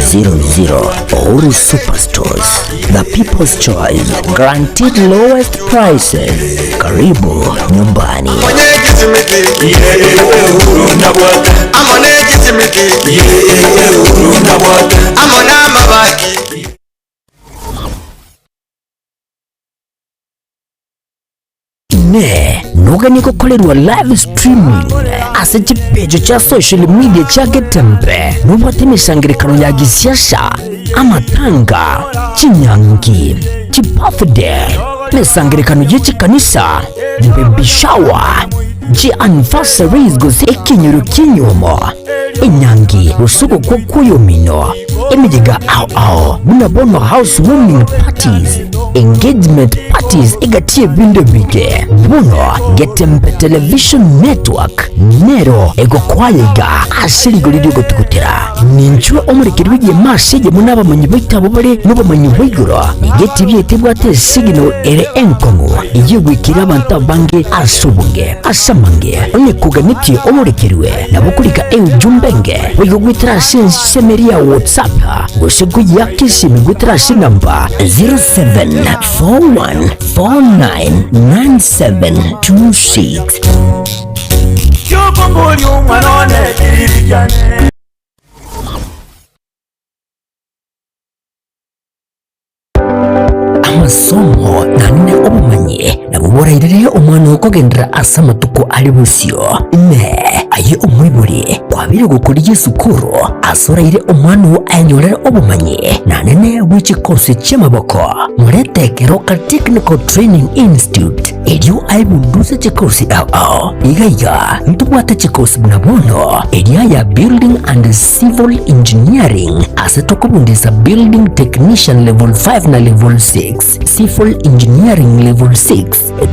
S2: 0111161500 Uhuru Superstores, the people's choice, guaranteed lowest prices. Karibu nyumbani. Ne nuga niko kolerwa live streaming ase chipejo cha social media chake tempe nubwate misangirikano ya gisiasha amatanga chinyangi chipafide misangirikano y'ekikanisa baby shower anniversaries gose ekinyoro kinyomo enyangi usuko kwa kuyomino emidiga au bunabono housewarming parties engagement parties igatie binde bige buno Getempe television network nero ego kwayega ashiriguriri gutukutira ninchwe omurikiri wigiye masije munaba manyi bitabo bare nuba manyi wiguro nigeti byetebwate signal ere enkomo iyigwikira abantu bange asubunge asamange onye kuganiti omurikiriwe nabukurika jumbenge wigugwitira semeria WhatsApp gushigu yakishimi gwitira namba 0741499726 amasomo nanine obumanyi nabuborairire omwana okugendera asamatuko ali busyo ne aye omwibuli kwabire gukuriye sukuru asoraire omwana anyorera obumanyi nanene w'ekikosi ky'amaboko muretekero ka Technical Training Institute elyo aibunduza ekikosi ao igaiga ntubwate ekikosi bunabono elya ya Building and Civil Engineering asetokobundisa Building Technician Level 5 na Level 6 Civil Engineering Level 6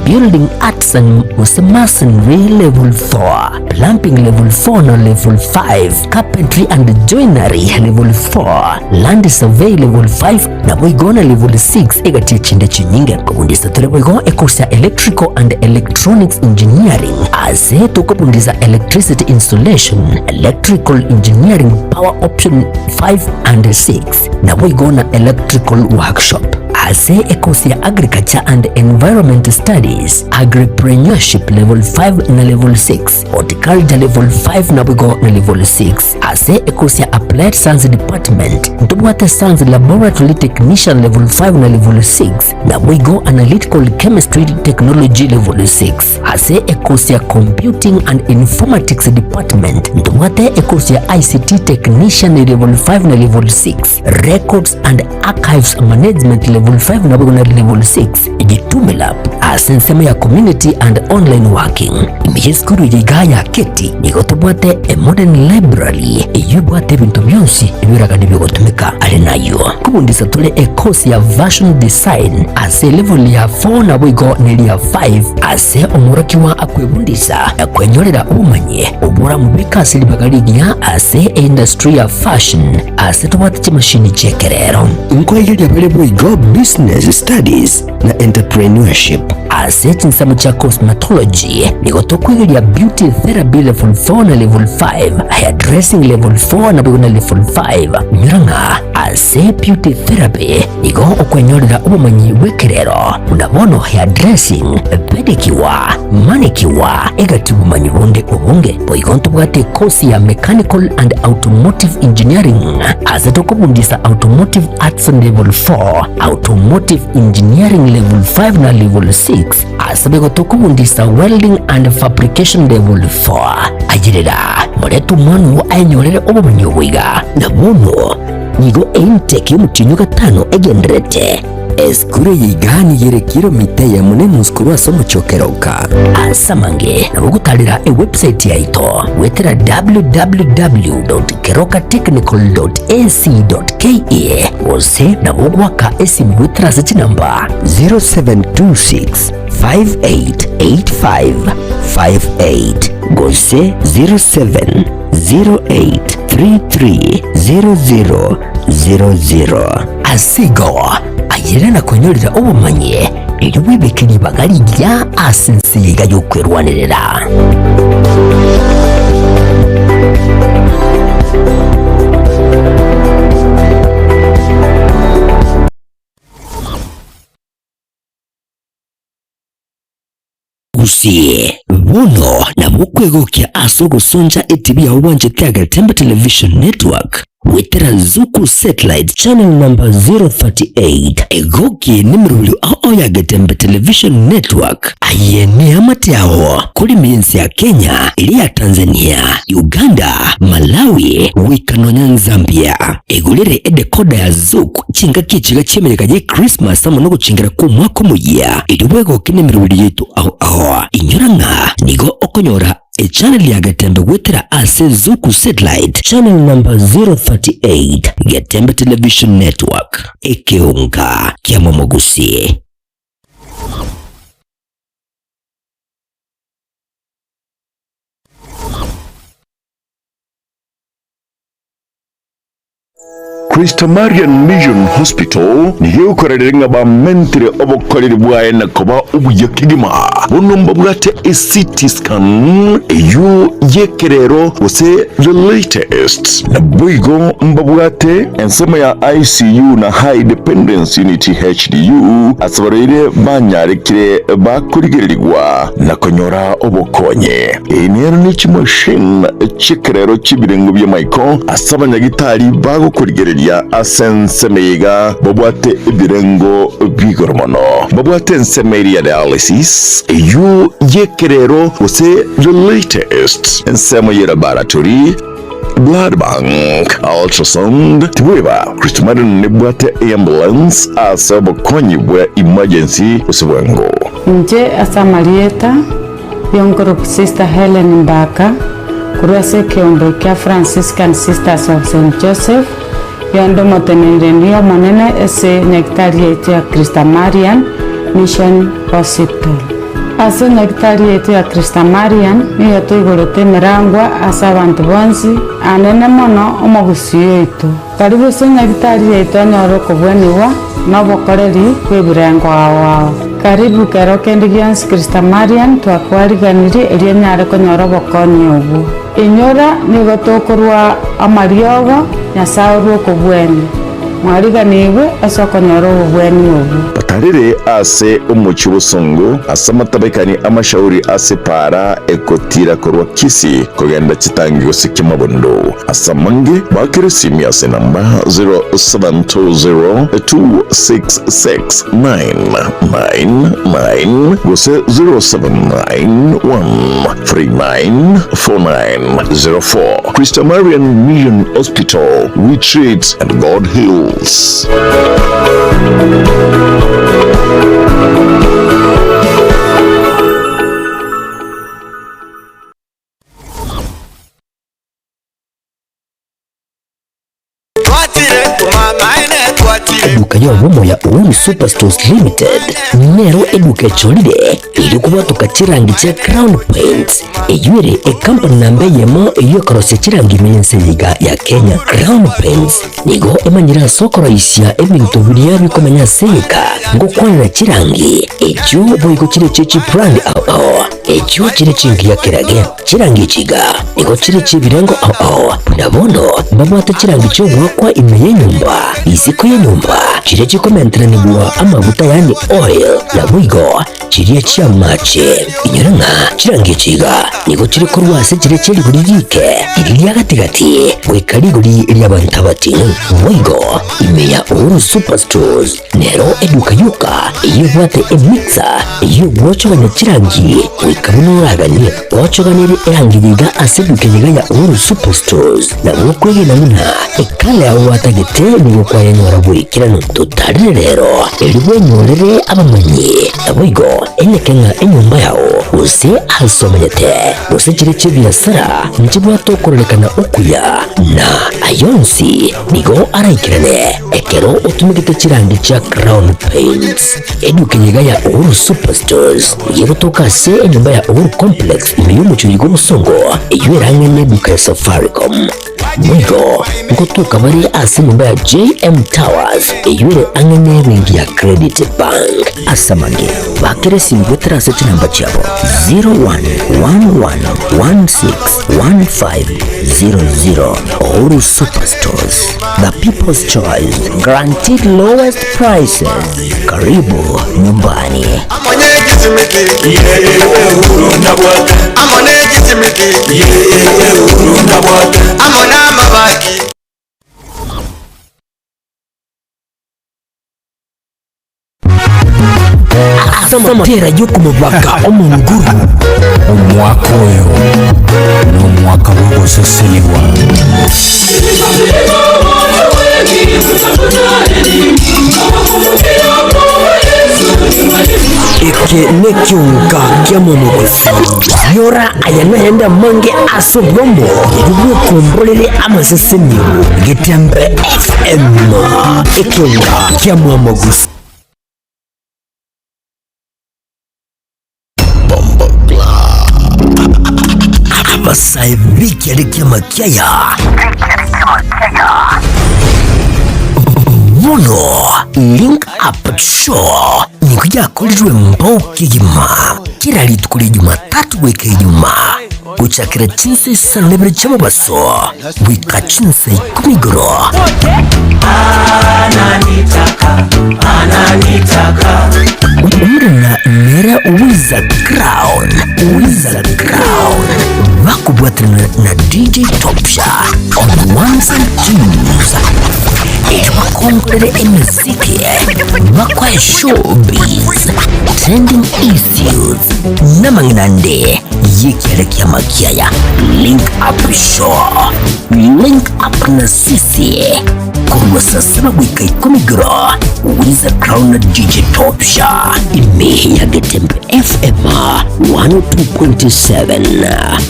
S2: Building Arts and Masonry Level 4 Plumbing Level 4 na Level 5 Carpentry and Joinery Level 4 Land Survey Level 5 na boigona Level 6 igatie chinde chinyinge kubundisa tule boigo ekosa electric electrical and electronics engineering ase tukabundiza electricity installation, electrical engineering power option 5 and 6 na wigona electrical workshop ase ekosia agriculture and environment studies, agripreneurship level 5 na level 6, horticulture level 5 na wigo na level 6 ase ekosia applied science department, ntubwate science laboratory technician level 5 na level 6 na wigo analytical chemistry technology level 6 ase ekosia computing and informatics department, ntubwate ekosia ICT technician level 5 na level 6, records and archives management level 5 na bugona level 6 igitumela asensema ya community and online working imiyeskuru yigaya keti nigotubwate a modern library iyubwate bintu byonsi ibiraga nibigotumika ari nayo kubundisa tule a course ya version design ase level ya 4 na bwigo neli ya 5 ase omuraki wa akwebundisa akwenyorera umanye ubura mubika silibagaligia ase industry ya fashion ase tubwate chimashini chekerero inkwegeli ya bwigo business studies na entrepreneurship ase chinsamo cha cosmetology nigotokwegeli ya beauty therapy level 4 na level 5, hairdressing level 4 na bwigo na level 5 miranga ase beauty therapy nigo okwenyorera ubumanyi bwekerero unabono hairdressing pedikiwa manikiwa egati ubumanyi bunde ubunge boigonto bwate kosi ya mechanical and automotive engineering ase tokobundisa automotive arts level 4, automotive engineering level 5 na level 6 asabego tokubundisa welding and fabrication level 4 ajirira moretu manu ainyorere obumanyi bwiga na bono nigo intake y'umutinyu gatano egenderete eskure yigani yere kilomita ya mune muskuru asomo chokeroka asamange na gutalira e website ya ito wetera www.kerokatechnical.ac.ke ose na bugwaka esimu wetera sechi namba 0726 588558 gose 0708330000 asigo ayirana kunyorera ubumanye iri wibekiri bagari rya asensiga yo kwerwanirira gusie bono na bukwegokia asogo sonja etibi ya wanje kaga Tembe Television Network wetera Zuku Satellite Channel number 038 egoki nimrulu ya Tembe Television Network ayene amatiaho kuri miensi ya Kenya ili ya Tanzania, Uganda, Malawi, wikanonya Zambia egulire edekoda ya Zuku chinga kichiga chemereka je Christmas amono guchingira ku mwaka muya iliwego kinemrulu yetu inyoranga nigo okonyora a channel ya Gatembe wetera ase Zuku Satellite Channel number 038 Gatembe Television Network ekeunga kia momogusie.
S4: Christa Marian Mission Hospital niyo ukorera ba mentire obokorera bwaye na kuba ubuyakigima bunomba bwate CT scan eyo yekerero ose the latest na bwigo mbabwate ensema ya ICU na high dependence unit HDU asabarire banyarekire bakurigirirwa na konyora obokonye enero ni chimashine chekerero chibirengo bya Michael asabanyagitari bagukurigirirya asensemega babwate ibirengo bigormono babwate ensemeria dialysis eyo yekerero ose the latest ensema ya laboratory blood bank ultrasound tiweba Christmas nebwate ambulance asabo konyibwe emergency usibwengo
S5: nje asamalieta yongoro sister Helen Mbaka kurase kiombe kia Franciscan Sisters of St. Joseph yondo motenendenio monene ese nektari ya Christa Marian Mission Hospital ase nyagitari yetu ya Krista Marian niyo tuigurute mirangwa ase abantu bonsi anene mono omogusio itu karibu ase nyagitari yetu anyoro kubweniwa nobokoreri kwebirengo wao karibu kero kendi gionsi Krista Marian twakwariganiri eria nyare konyora bokoni obu inyora nigo tokorwa amariogo nyasaye rwokobweni mwariganiwe asokonyora obubweni obu
S4: batarire ase umuchi busongo asa matabekani amashauri ase para ekotira korwa kisi kogenda chitangi gosikimabondo asa mange bakiresimi ase namba 0720266999 gose 0791394904 Krista Marian Mission Hospital, we treat and God heals.
S2: Eduka y'obumo ya Uhuru Superstores Limited nero eduka echolire iri kubatuka chirangi cha Crown Paints eyuire company nambe yemo eyokorose chirangi iminsi yiga ya Kenya. Crown Paints nigo emanyira sokoro isya ebintu biria bikomanya seka ngo kwanira chirangi echo boiko chire chechi brand echo chire chingi ya kirage chirangi chiga nigo chire chibirengo nabono babata chirangi cyo kwa imeye nyumba isiko ya nyumba chire chikomentera nibwa amavuta yani oil na bwigo chiriye chia mache inyuranga chirangi chiga nigo chire korwase chire chiri burigike iri yagatigati wekari guri iri abantu batinu bwigo imeya Uhuru Superstores nero eduka yuka iyo bwate emixer iyo bwochoganya chirangi wikabunuraganye bwochoganire erangiga asedukenyiga ya Uhuru Superstores na bwokwege namuna ekale aho watagete nigo kwa yanyora bwikirano tutarire rero eribwe nyorere abamanyi nabwigo enekenga enyumba yao use asomanyete use chire chibiasara nchibwa tokorelekana ukuya na ayonsi nigo araikirane ekero utumikite chirangi cha Crown Paints edukenyiga ya Uhuru Superstores yerotoka se enyumba ya Uhuru Complex imiyumuchurigo musongo eyuerange neduka ya Safaricom mwigo ngotuka bari ase nyumba ya JM Towers eyuere angene bengi ya Credit Bank asamage bakiresi mbetera seti namba chabo 0111161500 Uhuru Superstores, the people's choice, guaranteed lowest prices. Karibu nyumbani. Asamatera yuko mubaka omunguru omwaka oyo n'omwaka gw'oguseseniwa eke nekyunga kyamomogosi yora ayanahenda mange asobwomo yubukumbolele amaseseniwo Getembe FM ekyunga kyamomogosi Abasaibiki alikia makiaya Mono Link Up Show Nikuja kulitwe mboki jima Kira litukuli Jumatatu weke juma Uchakira chinse sanebere chama baso Wika chinse kumigoro Umrina nera Wiza Crown Wakubuatana na DJ Topsha on the ones and twos Wakomplele emiziki Wakwa showbiz Trending issues Namanginande Yekielekea makiaya Link Up Show Link Up na sisi Kurwa sasaba wika ikumigro Wiza Crown na DJ Topsha Imehi ya Getembe FM 102.7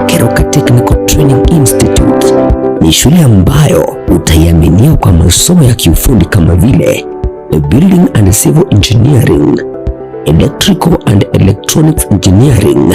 S2: Keroka Technical Training Institute ni ni shule ambayo utaiaminia kwa masomo ya kiufundi kama vile Building and Civil Engineering, Electrical and Electronics Engineering,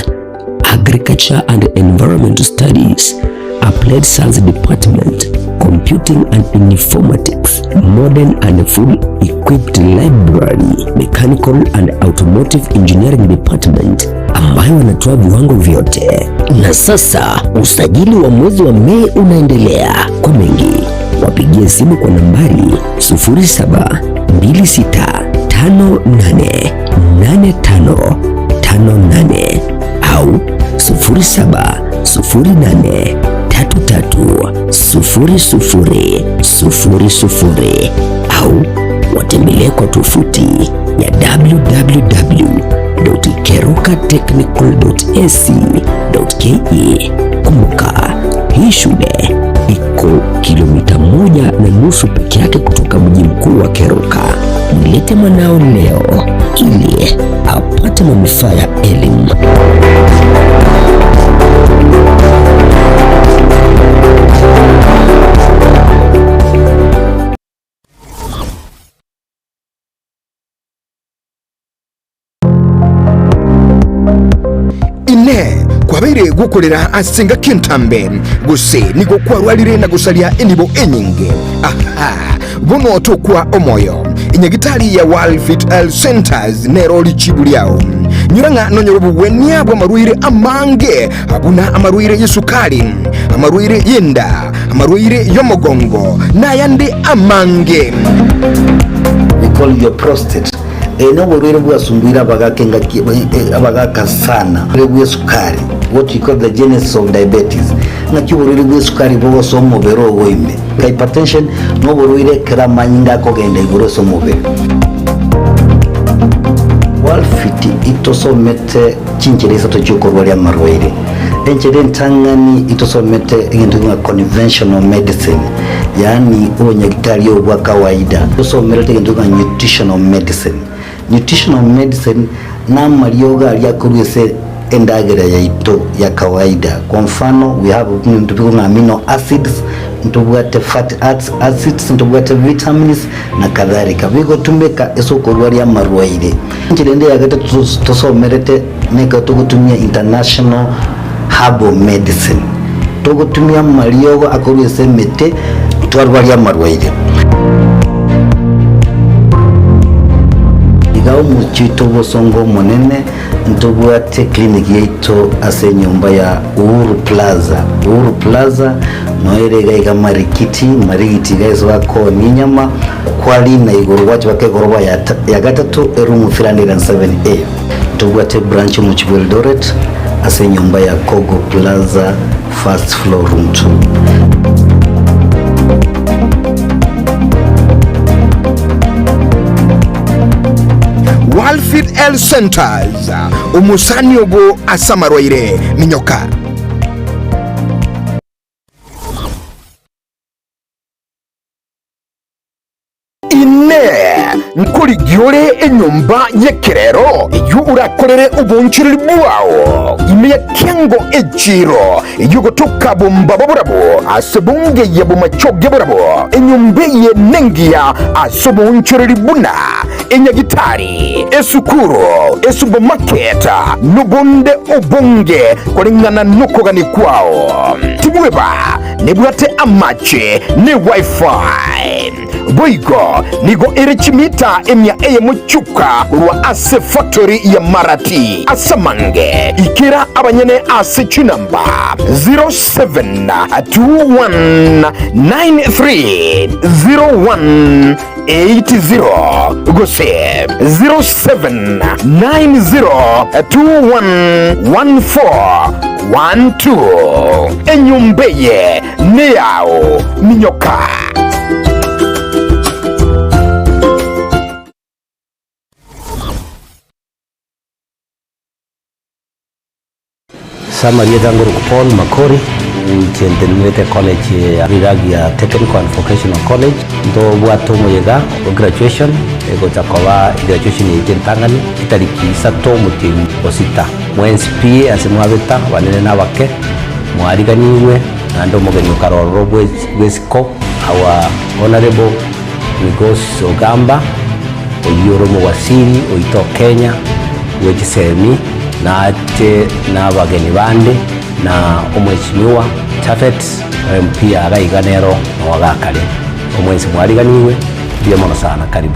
S2: Agriculture and Environmental Studies, Applied Science Department, Computing and Informatics, Modern and Full Equipped Library, Mechanical and Automotive Engineering Department, ambayo wanatoa viwango vyote. Na sasa usajili wa mwezi wa Mei unaendelea. Kwa mengi wapigie simu kwa nambari 0726588558 au 0708330000 au watembelee kwa tovuti ya www.kerukatechnical.ac.ke. Kumbuka, hii shule iko kilomita 1.5 peke yake kutoka mji mkuu wa Keruka. Mlete mwanao leo ili apate manufaa ya elimu.
S7: kwabaire gukorera asenga kintambe guse nigo kwarwarire na gusalia enibo enyinge. Aha, buno tokwa omoyo inyagitari ya World Fit Health Centers neroli chibuliao nyuranga nonyobu wenia bwa maruire amange abuna amaruire yesukari, amaruire yenda, amaruire yomogongo na yande amange.
S8: We call your prostate. No burere bwasumbira abagaka sana bwe sukari, what we call the genesis of diabetes. Na kiburere bwe sukari bo so mubero wime hypertension no burere kera manyinga ko genda iguro so mubero. Walfiti itosomete chinchereza to cyukorwa ya marwaire enchede ntangani itosomete ingendu nka conventional medicine, yani ubonyagitari obwa kawaida. Itosomete ingendu nka nutritional medicine. Nutritional medicine na marioga aliakurwese endagera ya ito ya kawaida. Kwa mfano we have ntubiko amino acids, ntubwate fatty acids, ntubwate vitamins na kadhalika. Bigo tumeka esokorwa ya marwaire. Njirende yagata tusomerete neka tugutumia international herbal medicine. Tugutumia marioga akurwese mete twarwa ya marwaire. Igao muchito bosongo monene ntubwate clinic yeito ase nyumba ya Uhuru Plaza. Uhuru Plaza noerega iga marigiti guys wako ninyama kwali na igoro wacho bakegoroba ya gatatu erumu 307A. Ntubwate branch mu Eldoret ase nyumba ya Kogo Plaza first floor room 2.
S7: World Fit Health Centers umusani obo asamarwaire minyoka. Nkuri gyore enyumba yekerero iyo urakorere ubunchiriri bwao imiya kengo ejiro iyo gotoka bomba baburabo asebunge yabo machoge burabo enyumba ye nengia asobunchiriri buna enyagitari esukuro esupermarket nubunde obunge kolingana nukogani kwao tibweba nebwate amache ne wifi boigo nigo erechimita emya eye muchuka rwa ase factory ya Marati asamange ikira abanyene ase chinamba 0721930180 gose 0790211412 enyumbeye neao minyoka.
S9: Samaria Danguru Paul Makori Tiendenwete College ya Riragia Technical and Vocational College ndo bwato moyega graduation ego takoba graduation yitentangani tariki 3 mutim osita mwensi pie asemwabeta banene nabake mwariganiwe and omogeni Karoro Wesco, our Honorable Migos Ogamba, Oyoromo Wasiri, Oito Kenya, Wejisemi, na ate na wageni bande na omweshimiwa Chafet mpia agaiganero na wagakale omwezi mwariganiwe ndiye mono sana. Karibu.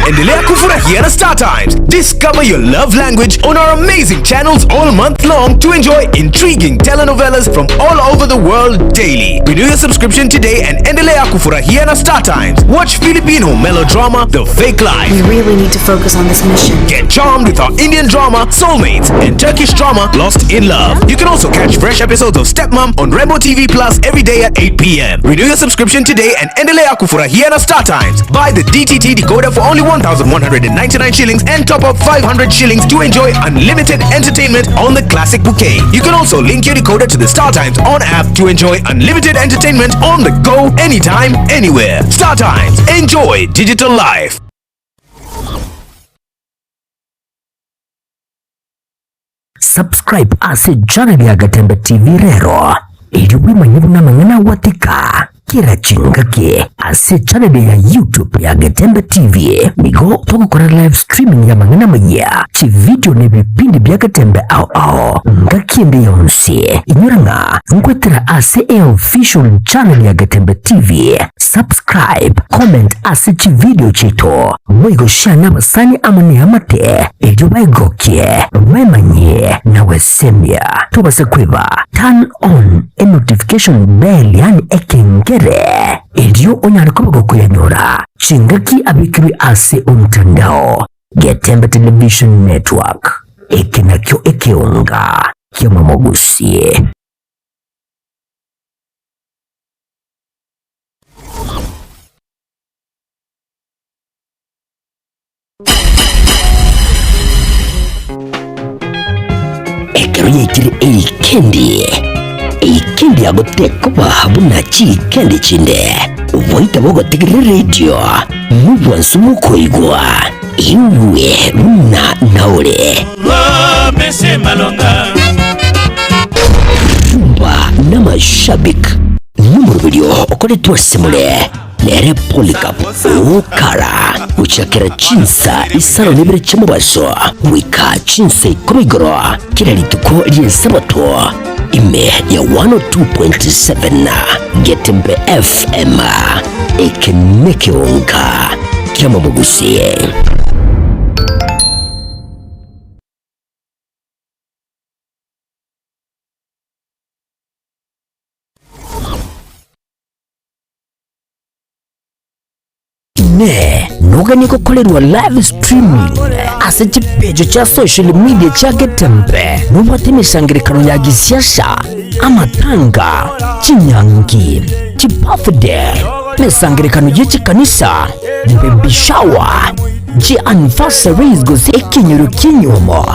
S10: Endelea kufurahia na Star Times. Discover your love language on our amazing channels all month long to enjoy intriguing telenovelas from all over the world daily. Renew your subscription today and endelea kufurahia na Star Times. Watch Filipino melodrama The Fake Life.
S11: We really need to focus on this mission.
S10: Get charmed with our Indian drama Soulmates and Turkish drama Lost in Love. You can also catch fresh episodes of Stepmom on Rainbow TV Plus every day at 8 p.m. Renew your subscription today and endelea kufurahia na Star Times. Buy the DTT decoder for only 1,199 shillings and top up 500 shillings to enjoy unlimited entertainment on the classic bouquet. You can also link your decoder to the Star Times on app to enjoy unlimited entertainment on the go anytime, anywhere. Star Times. Enjoy digital life.
S2: Subscribe ase channel ya Gatembe TV rero ili wimanyibu na mangana watika kira chingaki ase channel ya YouTube ya Gatembe TV migo toko kora live streaming ya mangana maya chi video ne vipindi bya Gatembe ao ngakindi yonsi inyuranga ngwetera ase official channel ya Gatembe TV. Subscribe, comment ase chi video chito mwigo shana basani amani amate ili waigokie wemanye na wesemia tubase kweba turn on a notification bell yani ekengere ilio onyarukobago kuyanyora chingaki abikiri ase umtandao Gatembe Television Network ekinakyo ekiunga kyomamogusie. Ekero yekiri Eikendi agoteko bahabuna chikendi chinde voita bogotegere radio mubwansu mukoigwa iwe muna naure mese malonga rumba na mashabik numurubio okoletwa simule nere Polycarp ukara uchakira chinsa isaro nibire chamubaso wika chinsa ikomigoro kira lituko liensabato ime ya 102.7 Gatembe FM ekenekeonga kama mugusie. Ne nogani kukolerwa live streaming ase chipejo cha social media cha Gatembe nubati misangirikano ya gisiasa amatanga chinyangi chibirthday misangirikano yechi kanisa baby shower ji anniversaries gozi ekinyuru kinyomo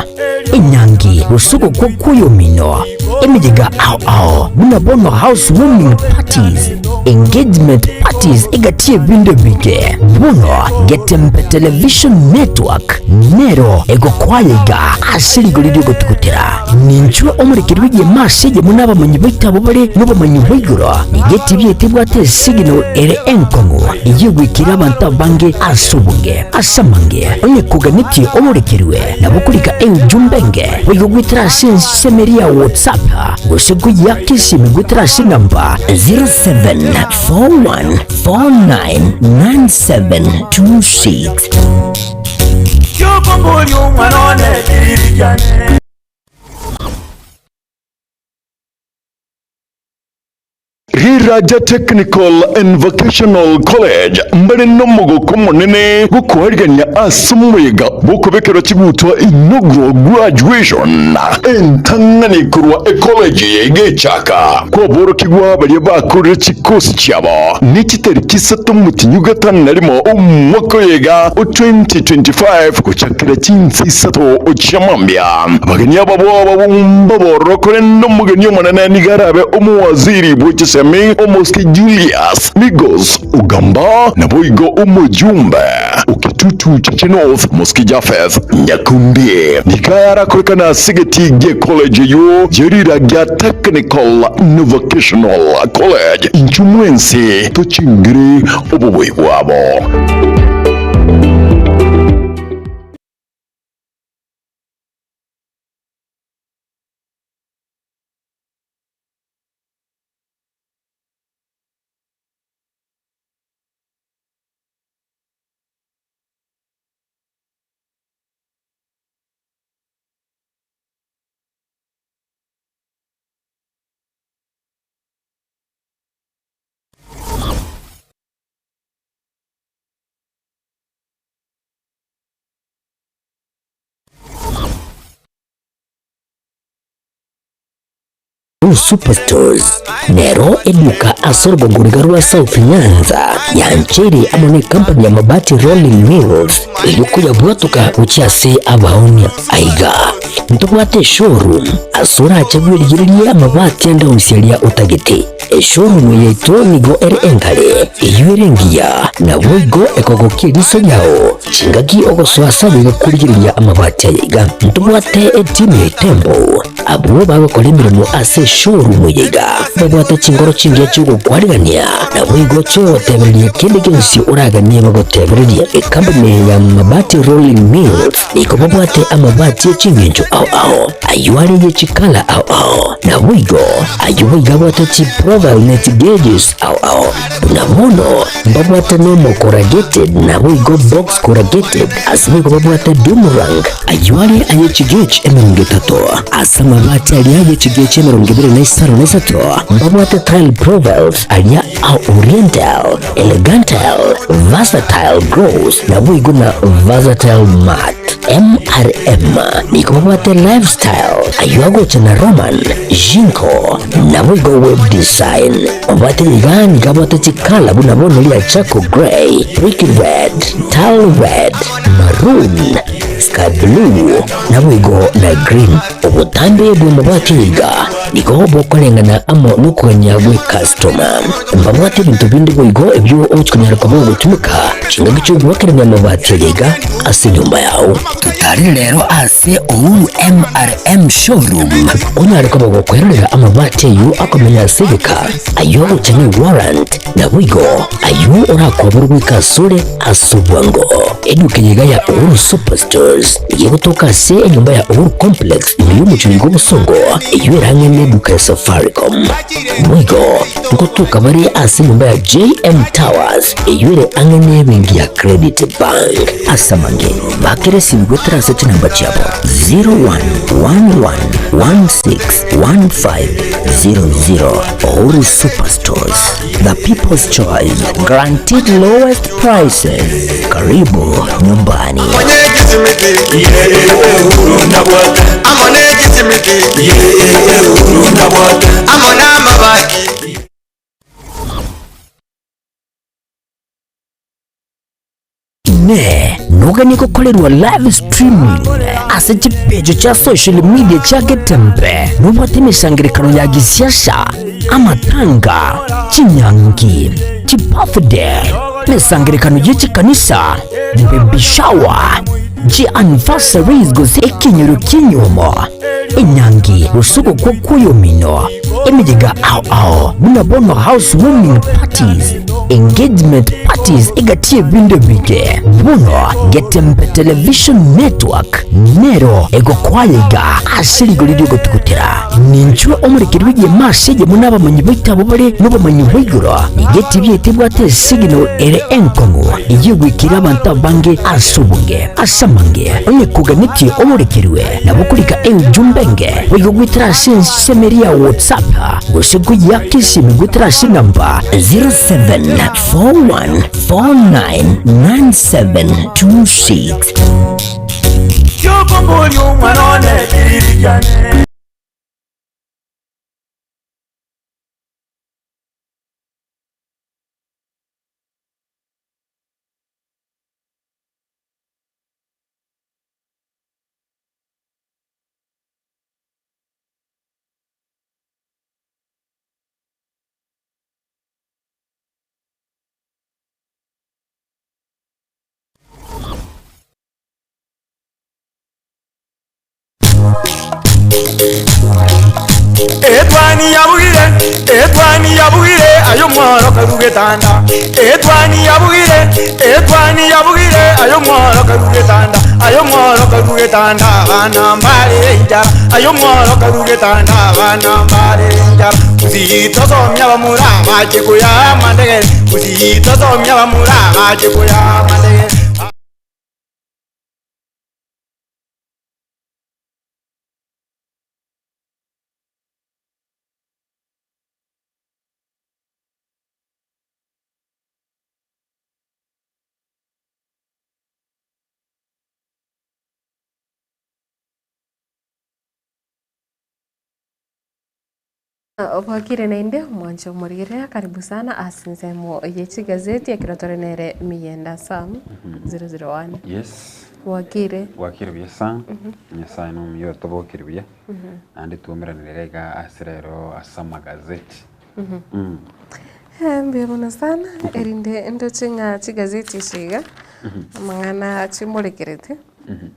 S2: inyangi rusuko kwa kuyomino emijiga ao munabono housewarming parties engagement parties igatie binde bige buno Gatembe Television Network nero ego kwayega asiri golidio gotukutira ninchwe omurikirwije masije munaba manyibaita bobale nubo manyibiguro igeti byetibwate signal ere enkongo igwikira abantu bange asubunge asamange onye kuganiti omurikirwe nabukulika jumbenge wigwitira semeria WhatsApp gosigu yakisi migwitira namba 0741499726
S4: Riraja Technical and Vocational College mbere no muguko munene gukuhariganya asumwega bukubekero kibutwa inaugural graduation entangani kurwa ecology yegechaka ko borokigwa bari bakorera kikosi cyabo nikitariki 3 mutinyuga narimo umwaka yega 2025 kuchakira kinsi sato uchamambya baganya babo borokore no mugani munene nigarabe umuwaziri bw'ikisemi ni Omoski Julius Migos Ugamba na Boigo umujumbe ukitutu Chache North Moski Japheth Nyakundi nikayara kurekana sigeti ge college yo jerira gya technical vocational college inchumwensi tochingiri obubwe bwabo.
S2: Superstores Nero eduka asorbo ngurigarua South Nyanza yancheri amone company ya mabati Rolling Mills ilikuya bwatuka uchiase abaonia aiga ntobwate showroom asura achabwirigiriye amabati anda usialia utagete showroom yeto nigo enkale iyuerengia na boigo ekogokiriso yao chingaki ogoswasa bigakurigiriya amabati aiga ntobwate etime tembo abo bagakora imirimo ase showroom yiga babwata chingoro chingiye cyugo kwarigania na boigo cyo teberiye kindi kinsi uraganiye bagoteberiye company ya mabati Rolling Mills niko babwate amabati chingenjo ao ayuari ye chikala ao na boigo ayuiga bwata chi Proval net gauges ao na mono babwata no corrugated na boigo box corrugated asiko babwata Dumarang ayuari aye chigech emengetato asama mabati aliaje chigeche merongedere na isaro na sato mbabwate tile Provals alia au oriental elegantal versatile grows na buigo na versatile mat MRM niko babwate lifestyle ayuago chana Roman Jinko na buigo web design mbabwate ligani kabwate chikala buna bono lia chako grey brick red tile red maroon sky blue na buigo na green ubutambe bw'amabati yiga niko bokorengana amo nukonyagwe customer mbabwate bintu bindi buigo ebyo ochukanyara kwa bogo tumuka chinga gicho bwakerenya amabati yiga ase nyumba yao tutari rero ase Uhuru MRM showroom onyari kwa bogo kwerera amabati yu akomenya asibika ayo uchanye warrant na buigo ayo urakoborwa ikasure asubwango eduke yiga ya Uhuru Superstores yegutoka se nyumba ya Uhuru Complex niyo muchingo busongo iyo range neduka ya Safaricom mwigo tukotoka bari ase nyumba ya JM Towers iyo angene bengi ya Credit Bank asamange bakere singwe transaction number chabo 0111161500 Uhuru Superstores, the people's choice, guaranteed lowest prices. Karibu nyumbani. Ne nuga niko kolerwa live streaming ase chipejo cha social media chake tempe nubwate misangirikano ya gisiasha amatanga chinyangi chipafde misangirikano y'ichi kanisa baby shower ji anniversaries gose ekinyoro kinyomo inyangi usuko kwa kuyomino imidiga ao bunabono housewarming parties engagement parties igatie binde bige buno Getempe television network nero ego kwayega ashiriguriri gutukutira ninchwe omurikirwiye masije munaba manyi bitabo bare no bamanyi wiguro igeti byitibwate signal ere enkomu iyigwikira abantu bange asubunge asamange onye kuganiti omurikirwe nabukurika jumbenge wigwitira semeria WhatsApp gushigu yakisi migwitira namba 0741499726
S12: Chopo mboli umwanone etwani yabugire ayo mworo karugetanda etwani yabugire ayo mworo karugetanda bana mbale njara ayo mworo karugetanda bana mbale njara uzito somya bamura baje kuya mandege uzito somya bamura baje kuya mandege.
S1: Wakire nainde mwancho murire karibu sana asinsemo yechi gazeti ya kiratorenere miyenda sam 001.
S14: Yes.
S1: Wakire
S14: bisa nyasaye no miyo tobokire biya andi tuomeranire ga asirero asama gazeti.
S1: Mbona sana erinde ndo chinga chigazeti shiga mangana chimulikirete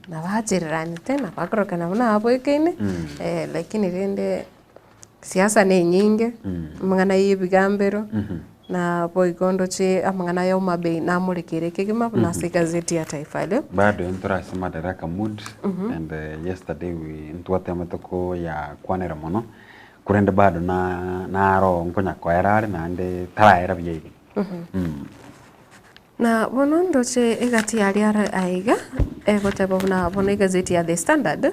S1: na bajiranite na bakoroka na muna abo ikene lakini rende siasa ni nyingi mangana y'ibigambiro na boigondo che amangana yo mabe na mulikire kigima na gazeti ya Taifa Leo
S14: bado nturasema Daraka Mood and yesterday we ntwate amatoko ya kwanera mono kurende bado na ro nkonya kwaerare na ande taraera byegi
S1: na bonondo che egati ariara aiga egoteba na bono gazeti ya The Standard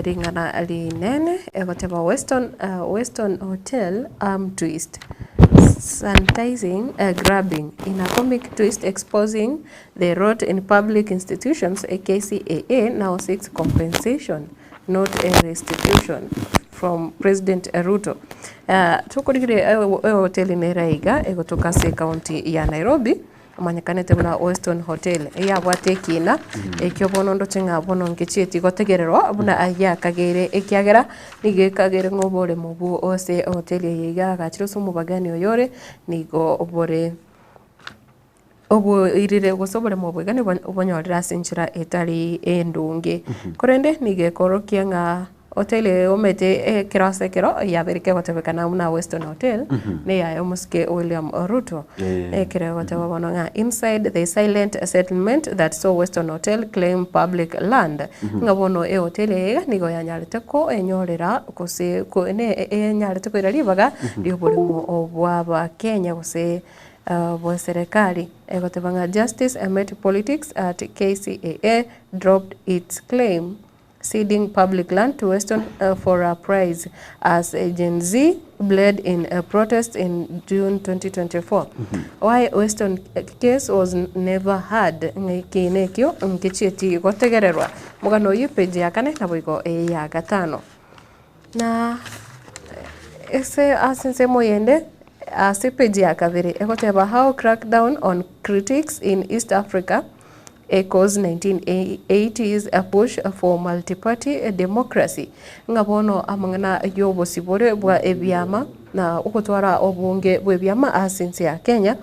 S1: ringana alinene egoteba Weston Hotel twist sanitizing grabbing in a comic twist exposing the rot in public institutions. A KCAA now seeks compensation, not a restitution, from President Ruto. Tukurigire hotel ni raiga egotoka se county ya Nairobi amanyakanete buna Weston Hotel ya bwatekina ekyo bonondo chenga bono ngicheti gotegererwa buna aya kagere ekyagera nigekagere ngobore mubu ose hotel yiga gachiro sumu bagani oyore nigo obore obo irire gosobore mubugani obonyorira sinchira etari endunge korende nigekorokia nga hotel omete kirasekero ya berike gotebekana muna Weston Hotel ne ya omuske William Ruto kire gotebabona nga inside the silent settlement that saw Weston Hotel claim public land ngabono hotel nigo yanyarete ko enyorera kose ko ne enyarete ko iraribaga rioborimo obwaba Kenya kose bwa serikali egotebanga justice amid politics at KCAA dropped its claim ceding public land to Weston for a prize as Gen Z bled in a protest in June 2024. Why Weston case was never heard kinekyo ngicheti gotegererwa mugano yu page ya kane na boigo ya gatano na ese asense moyende ase page ya kabiri egoteba how crackdown on critics in East Africa echoes 1980s a push for multi-party democracy ngabono amangana yobo sibore bwa ebyama na ukotwara obunge bwebyama asinsi ya Kenya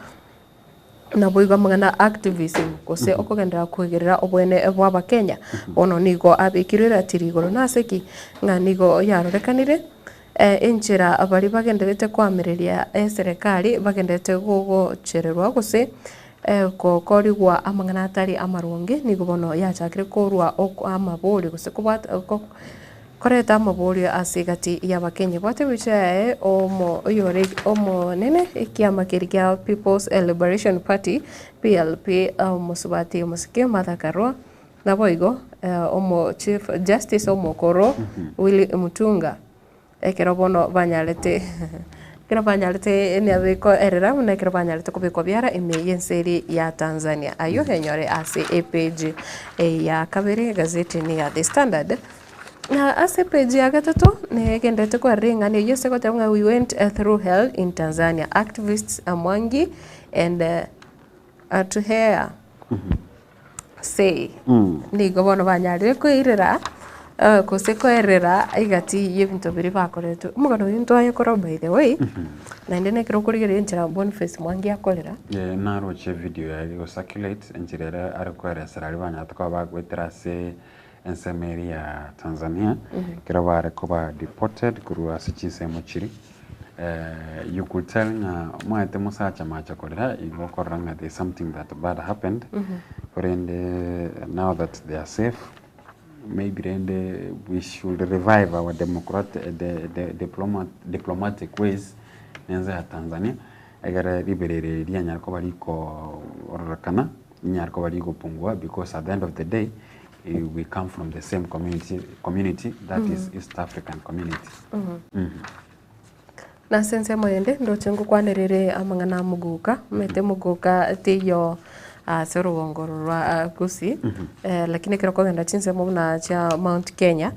S1: na boiga mangana activism kose okogendera kwegerera obwene bwa Kenya ono nigo abikirira tirigoro naseki nga nigo yarorekanire enchera abari bagenderete kwamireria serikali bagendete gugochererwa gose kokorigwa amangana atari amarungi nigo bono yachakire korwa amabori gose kubata koreta amabori asigati y'Abakenya bwate bichaye omo yore omo nene ikiama kirya People's Liberation Party PLP musubati musike Madhakarwa na boigo omo Chief Justice omo Koro Willy Mutunga ekerobono banyalete kirabanyalete ni abiko erera na kirabanyalete kubiko byara imeyenseri ya Tanzania ayo henyore ase page ya kabiri gazeti ni ya The Standard na ase page ya gatatu ne gendete kwa ringa ni yose kwa tanga we went through hell in Tanzania activists Amwangi and to hear say ni gobono banyalire kwirira kose koerera igati yebinto biri bakoreto umugano yinto ayekora by the way na ndene kiro kurigere nchira Boniface Mwangi akolera
S14: na roche video ya go circulate nchirera arakwara sarari banya tukaba bagwetera se ensemeri ya Tanzania kira bare koba deported kurua sichise mochiri you could tell mwete musacha macha korera igokoranga there's something that bad happened korende now that they are safe maybe rende we should revive our diplomatic ways nenza ya Tanzania egere liberere ria nyarko bariko orakana nyarko bariko pungwa because at the end of the day we come from the same community that is East African community.
S1: Na sense moyende ndo chengo kwanerere amangana muguka mete muguka tiyo sero wongorwa kusi lakini kero kwenda chinse mona cha Mount Kenya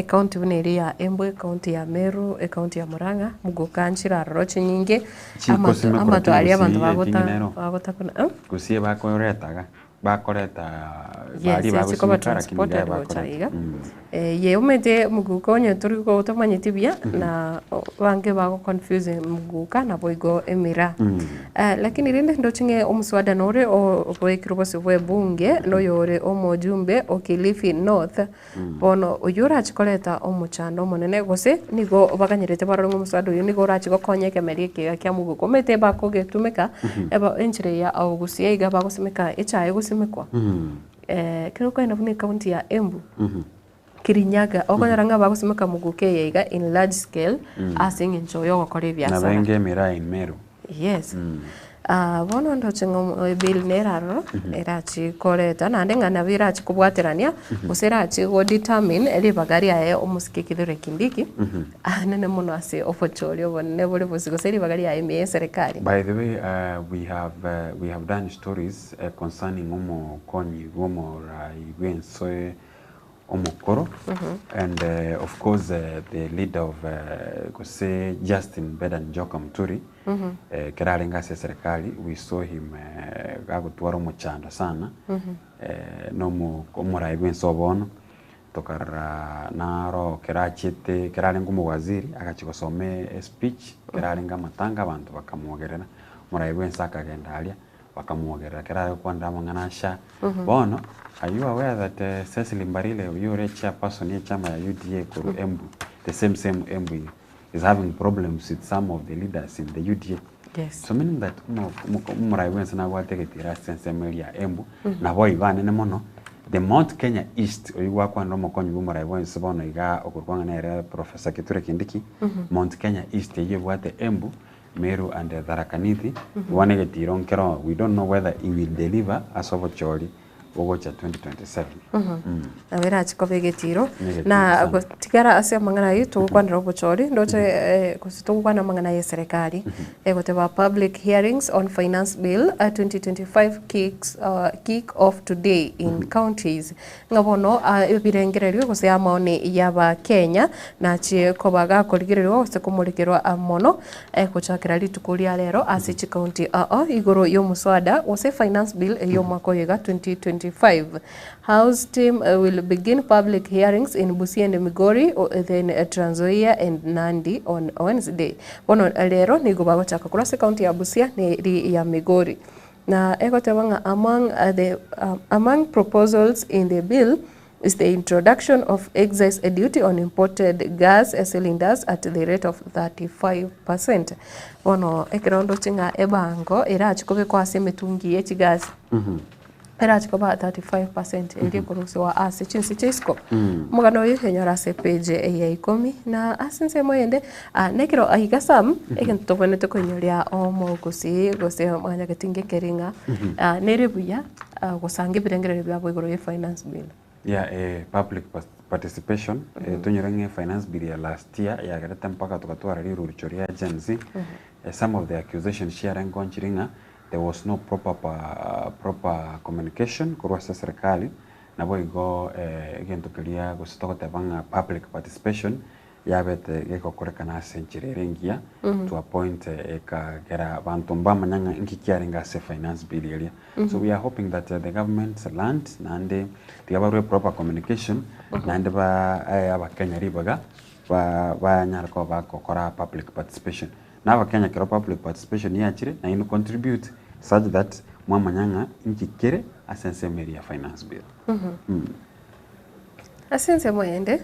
S1: county uneri ya Embu, county ya Meru, county ya Murang'a muguka nchira roche nyingi ama to ali abantu bagota kuna
S14: kusie bakoretaga bakoreta
S1: bari bagusukara kinga bakoreta ye umete muguka onye turi ko utamanye tibia na wange bago confuse muguka na boigo emira lakini rinde ndo chinge omuswada nore o boikiro bose bwe bunge no yore omojumbe o Kilifi North bono oyura chikoleta omuchando monene gose nigo bakanyerete baro omuswada uyu nigo rachiko konyeke merike kya muguka umete bako getumeka eba enchire ya augusie iga bagosemeka echaye gusimekwa kero kwa ina county ya Embu Kirinyaga okonyaranga bagusimeka muguke yega in large scale asing enjoyo gukore biashara
S14: na benge mira in Meru
S1: yes bono ndo chengo bill neraro erachi koreta na ndenga na virachi kubwaterania userachi go determine eli bagari aye omusikikidure kindiki nene muno ase ofochorio bonne bole bosigo seri bagari aye me serikali.
S14: By the way we have done stories concerning omo konyi omo igwenso omukoro and of course the leader of Kose Justin Bedan Joka Muturi kirarenga serikali we saw him agutwara muchanda sana no mu omuraibwenso bono tokara naro kirachite kirarenga mu waziri akachikosome speech kirarenga matanga abantu bakamwogerera muraibwenso akagenda alia bakamwogerera kirare kwanda manganasha bono. Are you aware that Cecily Mbarile, your chairperson in chama ya UDA kuru Embu, the same Embu is having problems with some of the leaders in the UDA?
S1: Yes.
S14: So meaning that umuraiwense na wateke tira sense area Embu na boy vane mono the Mount Kenya East oyigwa kwa ndo mokonyi umuraiwense bono iga okurwanga na area Professor Kithure Kindiki Mount Kenya East yebwate Embu Meru and Tharaka Nithi wanege tironkero we don't know whether it will deliver as of Choli Ogocha 2027.
S1: Awera chikobegetiro na tigara ase mangana yitu kwa robochori ndoche kusito kwa na mangana ya serikali egoteba public hearings on finance bill 2025 kick off today in counties ngabono ebirengereryo gose amaone yaba Kenya na chi kobaga koligereryo gose kumurikirwa amono kuchakira litukulia lero ase chi county igoro yo muswada gose finance bill yo mwako yega 2025. House team will begin public hearings in Busia and Migori, then Trans Nzoia and Nandi on Wednesday. Bono lero ni gobago chaka kurase county ya Busia ni ya Migori. Na egotewanga among proposals in the bill is the introduction of excise duty on imported gas cylinders at the rate of 35%. Bono ekirondo chinga ebango irachikobe kwa semetungi echigas. Erachiko ba 35% ndi kuruhusiwa ase chinsi chesko mugano yenyora se page ya 10 na asense moyende nekiro ahigasam ekentobonete konyoria omogusi gose mwanya gatinge keringa nerebuya gosange birengerere bya boigoro ye finance bill
S14: public participation tunyorenge finance bill ya last year ya gareta mpaka tukatwara riru richoria agency some of the accusations sharing konchiringa there was no proper communication kurwa serikali na boigo egento kelia gusitoko tabanga public participation yabete geko korekana century rengia to appoint gera bantu mbamanyanga inkikiaringa se finance bill area so we are hoping that the government land nande tigabarwe proper communication nande ba abakenya ribaga ba nyarko ba kokora public participation na abakenya kero public participation yachire na inu contribute such that mwamanyanga inkikere asense area finance bill
S1: Asinse moyende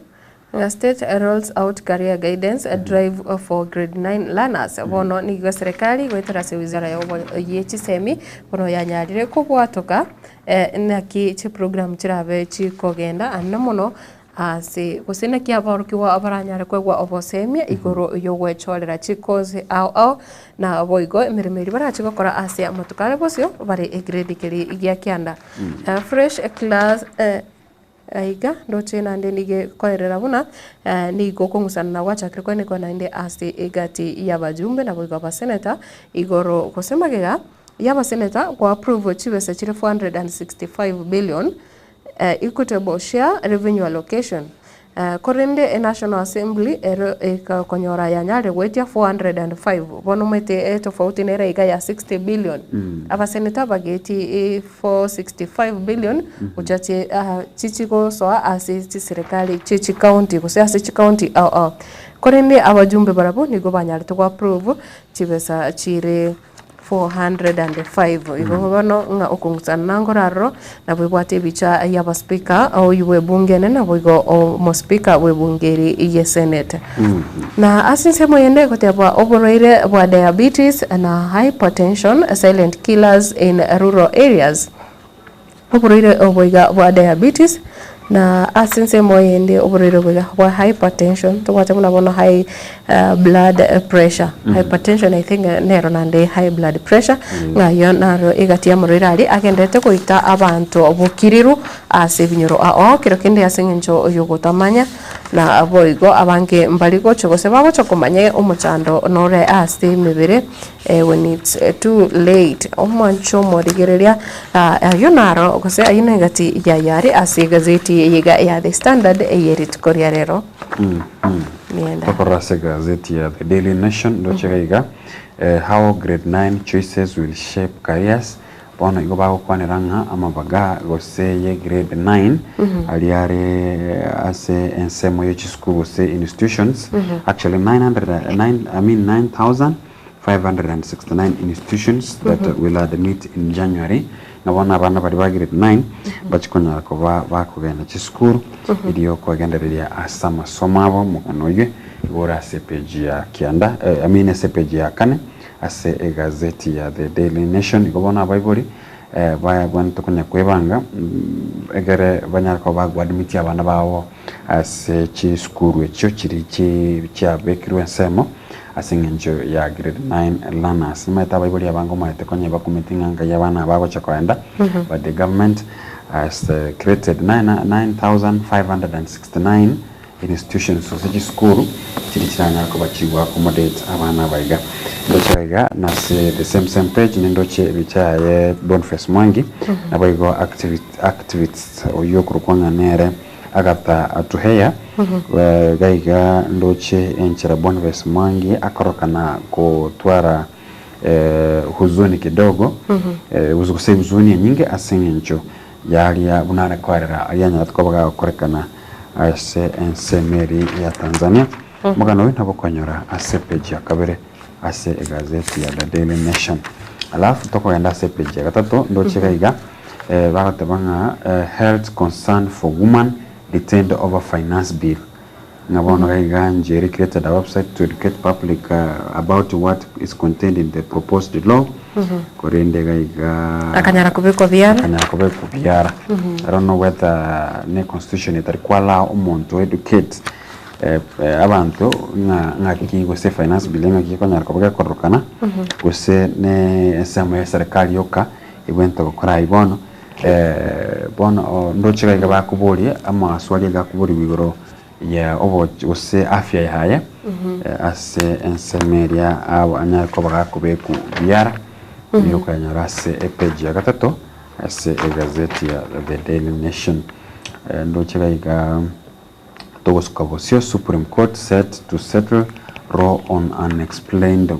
S1: state rolls out career guidance a drive for grade 9 learners bono nigo serikali gwetera se wizara ya chisemi bono yanyarire kubwatoka naki chi program chirabe chikogenda annamono ase gusena kia barukiwa abaranyare kwegwa obosemia igoro yogwechorera chikoze au na boigo emiremeri barachigokora ase amatukare bosio bari grade keri igia kianda fresh class aiga ndoche nande nige koerera buna ni gokongusana na wachakire kwene kwa nande ase egati yabajumbe na boigo abaseneta igoro gosemagega yabaseneta kwa approve chibese chire 465 billion equitable share revenue allocation korende National Assembly konyora ya nyare wetia 405 bono mete tofauti nera iga ya 60 billion abaseneta bageti 465 billion uchache chichiko soa asisi serikali chichi county kose asisi county korende abajumbe barabo nigo banyare to approve chibesa chire 405 igo bano nga okungusana nangoraro na bwebwate bicha yaba speaker au ywe bunge na bwigo mo speaker we bungeri ye senate na asinse moyende kotebwa oboreire bwa diabetes na hypertension silent killers in rural areas oboreire oboiga bwa diabetes na asinse moyende oboreire bwa hypertension to wate muna bono high blood pressure hypertension I think nero nande high blood pressure ngayo naro igatia morirari agendete koita abantu obukiriru ase binyoro kiro kende asengencho oyogotamanya na aboigo abange mbaligo chogose babo chokomanye omuchando nore ase mibere when it's too late omancho morigereria yonaro gose ayine gati yayari ase gazeti yiga ya The Standard yerit koria rero
S14: Paparase gazeti ya The Daily Nation ndo chegaiga how grade 9 choices will shape careers bono igo bago kwaneranga ama baga gose ye grade 9 aliare ase ensemo yechi school gose institutions actually 9,569 institutions that will admit in January na wana bana bari ba grade 9 bachikonya ko bakugenda chi school iliyo kwagendereria asama somabo mukanoye igora CPG ya kianda CPG ya kane ase gazeti ya The Daily Nation igobona baibori bantu kunya kwebanga egere banyarako bagwadimiti abana bawo ase chi school echo chiri cha bekirwe nsemo asingenjo ya grade 9 learners meta baibori abango maite konye bakumitinganga yabana babo chakwenda but the government has created 9,569 institutions so such school chirichana ko bachiwa accommodate abana baiga ndochaiga na the same page nindoche bichaye Boniface Mwangi na baigo activists oyokuru kwanga nere agata atuheya gaiga ndoche enchera Boniface Mwangi akorokana kutwara huzuni kidogo uzukuse huzuni nyingi asengencho yalia bunara kwarera ayanya tkobaga korekana ase ensemeri ya Tanzania mugano we nabo konyora ase page ya kabere ase gazeti ya The Daily Nation alafu toko yanda ase page ya gatatu ndo chegaiga bagatabanga health concern for women detained over finance bill ngabono gaiga njeri created a website to educate public about what is contained in the proposed law korende gaiga
S1: akanyara kubiko biara
S14: I don't know whether the constitution is require umuntu educate abantu nga kigose finance bill nga kikonyara kubika korokana gose ne esama serikali yoka ibento gukora ibono bono ndochega bakuburi ama swali gakuburi wigoro ya obo gose afya yahaye ase ensemeria abanya ko bagakubeku biara niyo kanyara ase page ya gatatu ase gazeti ya The Daily Nation ndochega Togoskabosio Supreme Court set to settle row on unexplained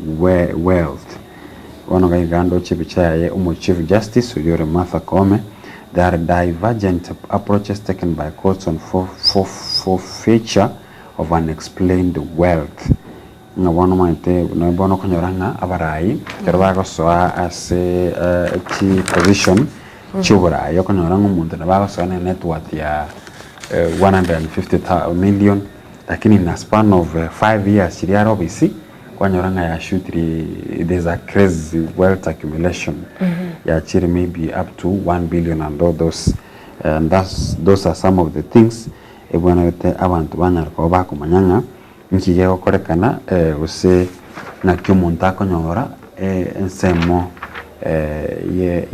S14: wealth. One of Gando Chibichaye, Chief Justice, Uyore Martha Koome, there are divergent approaches taken by courts on forfeiture of unexplained wealth. Na one maite no bono konyoranga abarai kerwago soa as a key position chubura yo konyoranga umuntu nabago soa net worth ya 150 million, lakini in a span of 5 years chiri RBC kwanyoranga ya shutri there's a crazy wealth accumulation ya chiri maybe up to 1 billion and all those, and those are some of the things ebwana yote abantu banyarko bakumanyanga nkige gokorekana use nakyo muntu akonyora ensemo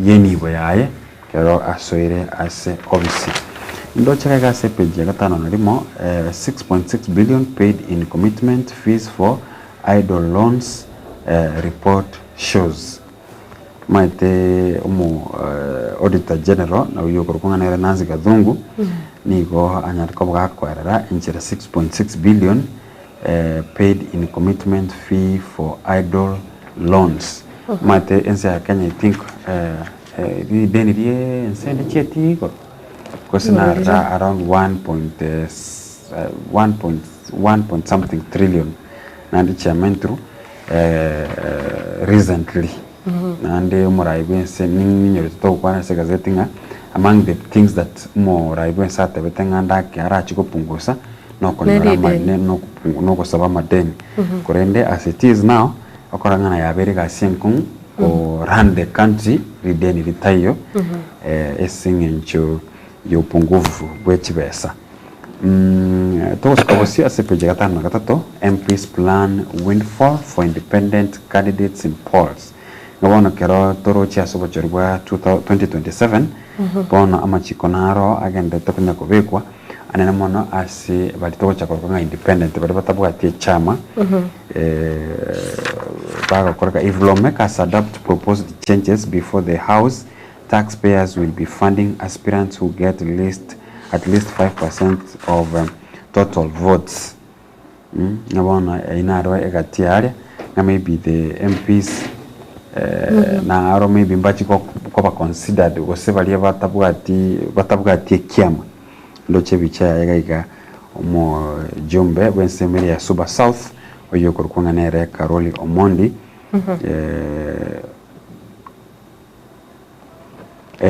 S14: yenibo yaye kero asoire ase obisi ndo chaka se page gatano narimo 6.6 billion paid in commitment fees for idle loans, report shows. Maite auditor general na uyo kurukunga nere Nancy Gathungu nigo anyariko bwakwarara injira 6.6 billion paid in commitment fee for idle loans. Maite ense ya Kenya I think the denirie ense ne cheti ko kosina around 1 something trillion and chairman through recently and moraibense ninyo to kwana se gazetinga among the things that moraibense atebetenga ndake arachi kupunguza no konyora madeni no kusaba madeni korende as it is now akorangana ya berega senkung ko run the country rideni ritayo esingencho yopunguvu bwechibesa. Toskobosia sepeje gatano gatato MPs plan windfall for independent candidates in polls. Ngabona kero toro chia sobo chorwa 2027 bono amachikonaro agenda tokunya kubekwa anena mono asi balito chakorwa independent bali batabwatie chama baga koreka if lawmakers adopt proposed changes before the House, taxpayers will be funding aspirants who get at least 5% of total votes. Ngabona inaro egatiare na maybe the MPs na aro maybe mbachi ko considered osebali batabwati kiama ndoche bicha egaiga omo jombe bwensemeri ya Suba South oyo kurukunga nere Karoli Omondi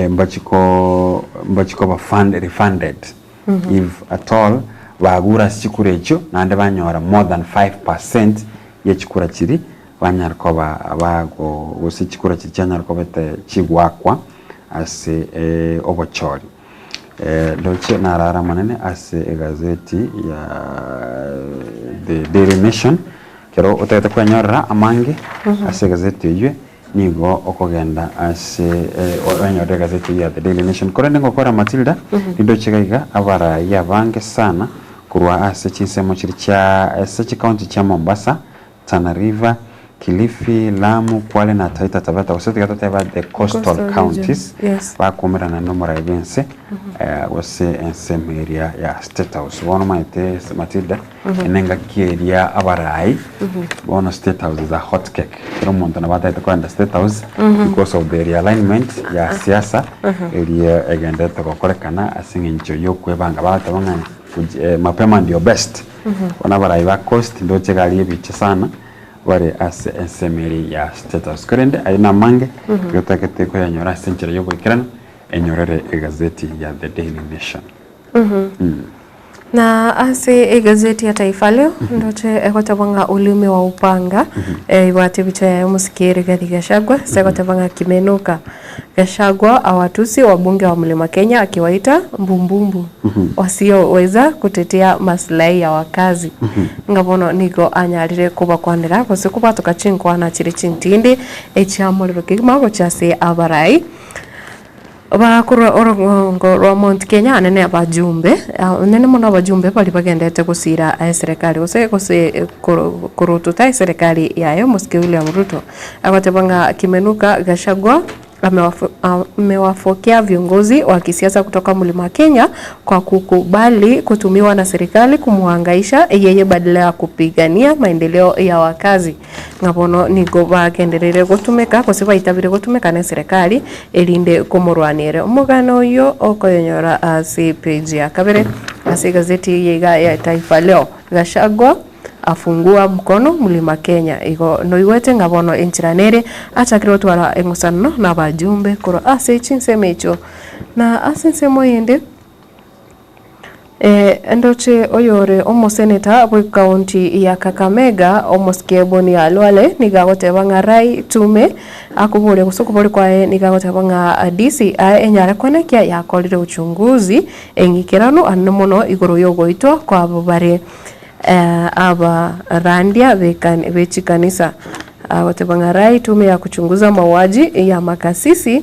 S14: mbachiko ba refunded if at all bagura chikura echo nande banyora more than 5% ye chikura chiri banyarko bago gosi chikura chichanyarko bete chigwakwa ase obochori doche narara manene ase gazeti ya the Daily Nation kero otete kwanyora amange ase gazeti yue nigo okogenda ase onyo gazeti ya the Daily Nation korende ngokora Matilda ndo chigaiga abara ya bange sana kurwa ase chinsemo chiri cha ase county cha Mombasa, Tana River, Kilifi, Lamu, Kwale na Taita Taveta osete gatata the coastal counties bakomera na nomora ebense wose ensem area ya State House wono maite Matilda enenga kieria abarai wono State House is a hot cake kero monta na bata kwenda State House because of the realignment ya siasa area agenda tokokorekana asingincho yokwebanga bata bangana mapema ndio best wana barai ba coast ndo chegali biche sana ware as ensemeri ya State House korende aina mange yotakete ko yanyora century yoko ikirana enyorere gazeti ya the Daily Nation
S1: na ase gazeti ya Taifa Leo ndoche ekotabanga ulimi wa upanga iwate bicha ya musikiri gadi Gachagua sekotabanga kimenuka Gachagua awatusi wabunge wa Mlima Kenya akiwaita mbumbumbu wasioweza kutetea maslahi ya wakazi ngabono nigo anyarire kuba kwandira kose kuba tukachinkwa na chiri chintindi echamuliro kigmago chase abarai bakuru orongo rwa Mount Kenya anene abajumbe nene mona abajumbe bali bagendete gusira serikali gose kurututa serikali yayo Muske William Ruto agatebanga kimenuka Gachagua amewafokea viongozi wa kisiasa kutoka Mlima Kenya kwa kukubali kutumiwa na serikali kumuhangaisha yeye badala ya kupigania maendeleo ya wakazi ngabono nigo bagenderere gutumeka kose itabire gutumeka na serikali elinde kumurwanire umugano uyo okoyonyora ase page ya kabere ase gazeti yega ya Taifa Leo Gachagua afungua mkono Mlima Kenya igo no iwete ngabono enchiranere achakiro twara engusano na bajumbe koro ase chinsemecho na ase nsemo yende Ndoche oyore omoseneta bwe county ya Kakamega omoskebo ni alwale nigagoteba ngarai tume akubure gusukubure kwae nigagoteba nga DCI enyara konekia yakolire uchunguzi engikirano anomono igoro yogoitwa kwa abo bare aba randia bechikanisa agoteba ngarai tume ya kuchunguza mauaji ya makasisi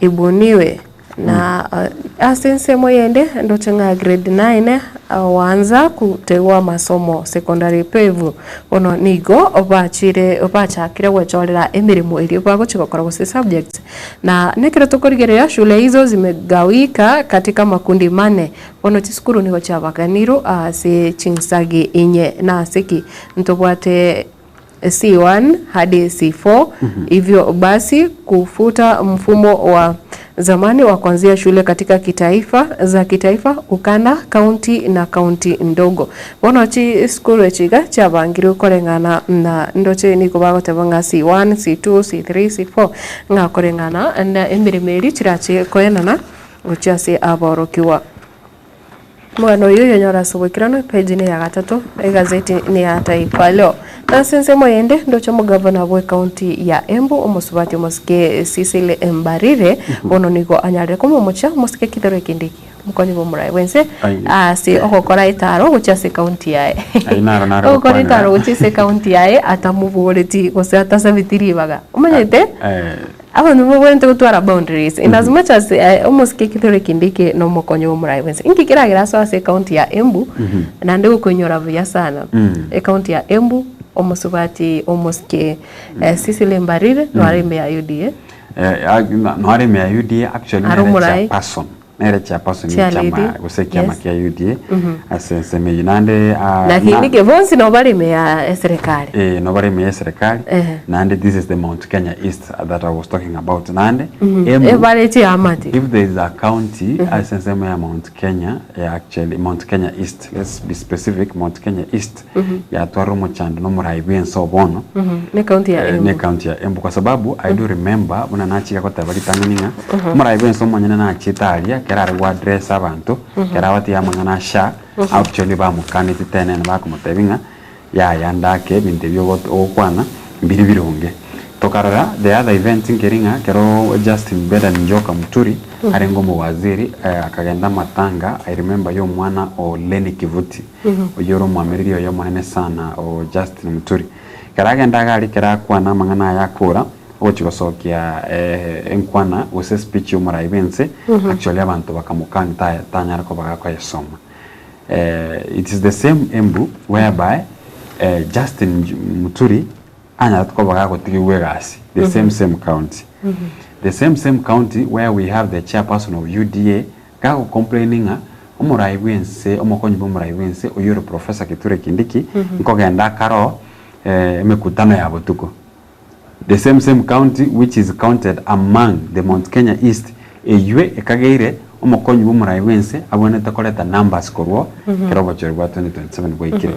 S1: ibuniwe na asense moyende ndoche nga grade 9 wanza kutewa masomo secondary pevu ono nigo obachakire wechorera emirimo iri bago chigokora gose subjects na nekire tukorigerera shule hizo zimegawika katika makundi mane ono chiskuru nigo chabaganiro ase chinsagi inye na seki ntobwate C1 hadi C4 hivyo basi kufuta mfumo wa zamani wa kuanzia shule katika kitaifa ukanda county na county ndogo bono chi school chiga chabangiro korengana na ndoche niko bagotebanga C1 C2 C3 C4 nga korengana na emiremeri chirache koyenana uchiase aborokiwa mwana uyu nyora subikirano page ni ya gatatu gazeti ni ya Taifa Leo na sense moyende ndocho mugavana wa county ya Embu omusubati omusike Cecil Mbarire bono nigo anyare komo mocha musike Kithure Kindiki mukoni bo murai wense si okokora itaro guchase county yae okokora itaro guchase county yae atamuboreti gose atasabitiri baga umanyete abantu bo wente gutwara boundaries in as much as almost Kithure Kindiki no mukonyo murai wense ingikiragira so ase county ya Embu na ndego konyora buya sana county ya Embu omusubati omuske Cecil Mbarire no arime ya UDA
S14: no arime ya UDA actually person nere chairperson ni chama gusekia makia UDA asenseme yinande
S1: lakini ke bonsi no barime ya serikali
S14: no barime ya serikali nande this is the Mount Kenya East that I was talking about nande
S1: bareti amati
S14: if there is a county asenseme ya Mount Kenya actually Mount Kenya East, let's be specific, Mount Kenya East ya Twarumo Chando no muraiben so bono
S1: ne county ya Embu
S14: ne county ya Embu kwa sababu I do remember buna nachika ko tabalitangania muraiben so monyana na chitalia kerare wa address abantu kerawati ya mangana sha actually ba mukaniti tenen ba kumutebinga ya yandake binte byo okwana mbiri birunge tokarara the other event ngeringa kero Justin Beda Njoka Muturi arengo mu waziri akagenda matanga I remember yo mwana o Leni Kivuti oyoro mu Amerika yo mwana sana o Justin Muturi karagenda gali kerakwana mangana yakura ochigosokia enkwana wose speech yo muraibense actually abantu bakamukani tanyara ko bagakwa yesoma it is the same Embu whereby Justin Muturi anya ko bagako tigiwegasi the same county the same county where we have the chairperson of UDA kako complaining omuraibense omokonyi bomuraibense oyoro Professor Kithure Kindiki nkogenda karo emekutano ya botuko the same county which is counted among the Mount Kenya East eywe ekageire omokonyi bomuraibense aboneta koleta numbers korwo kerobo chorwa 2027 boikire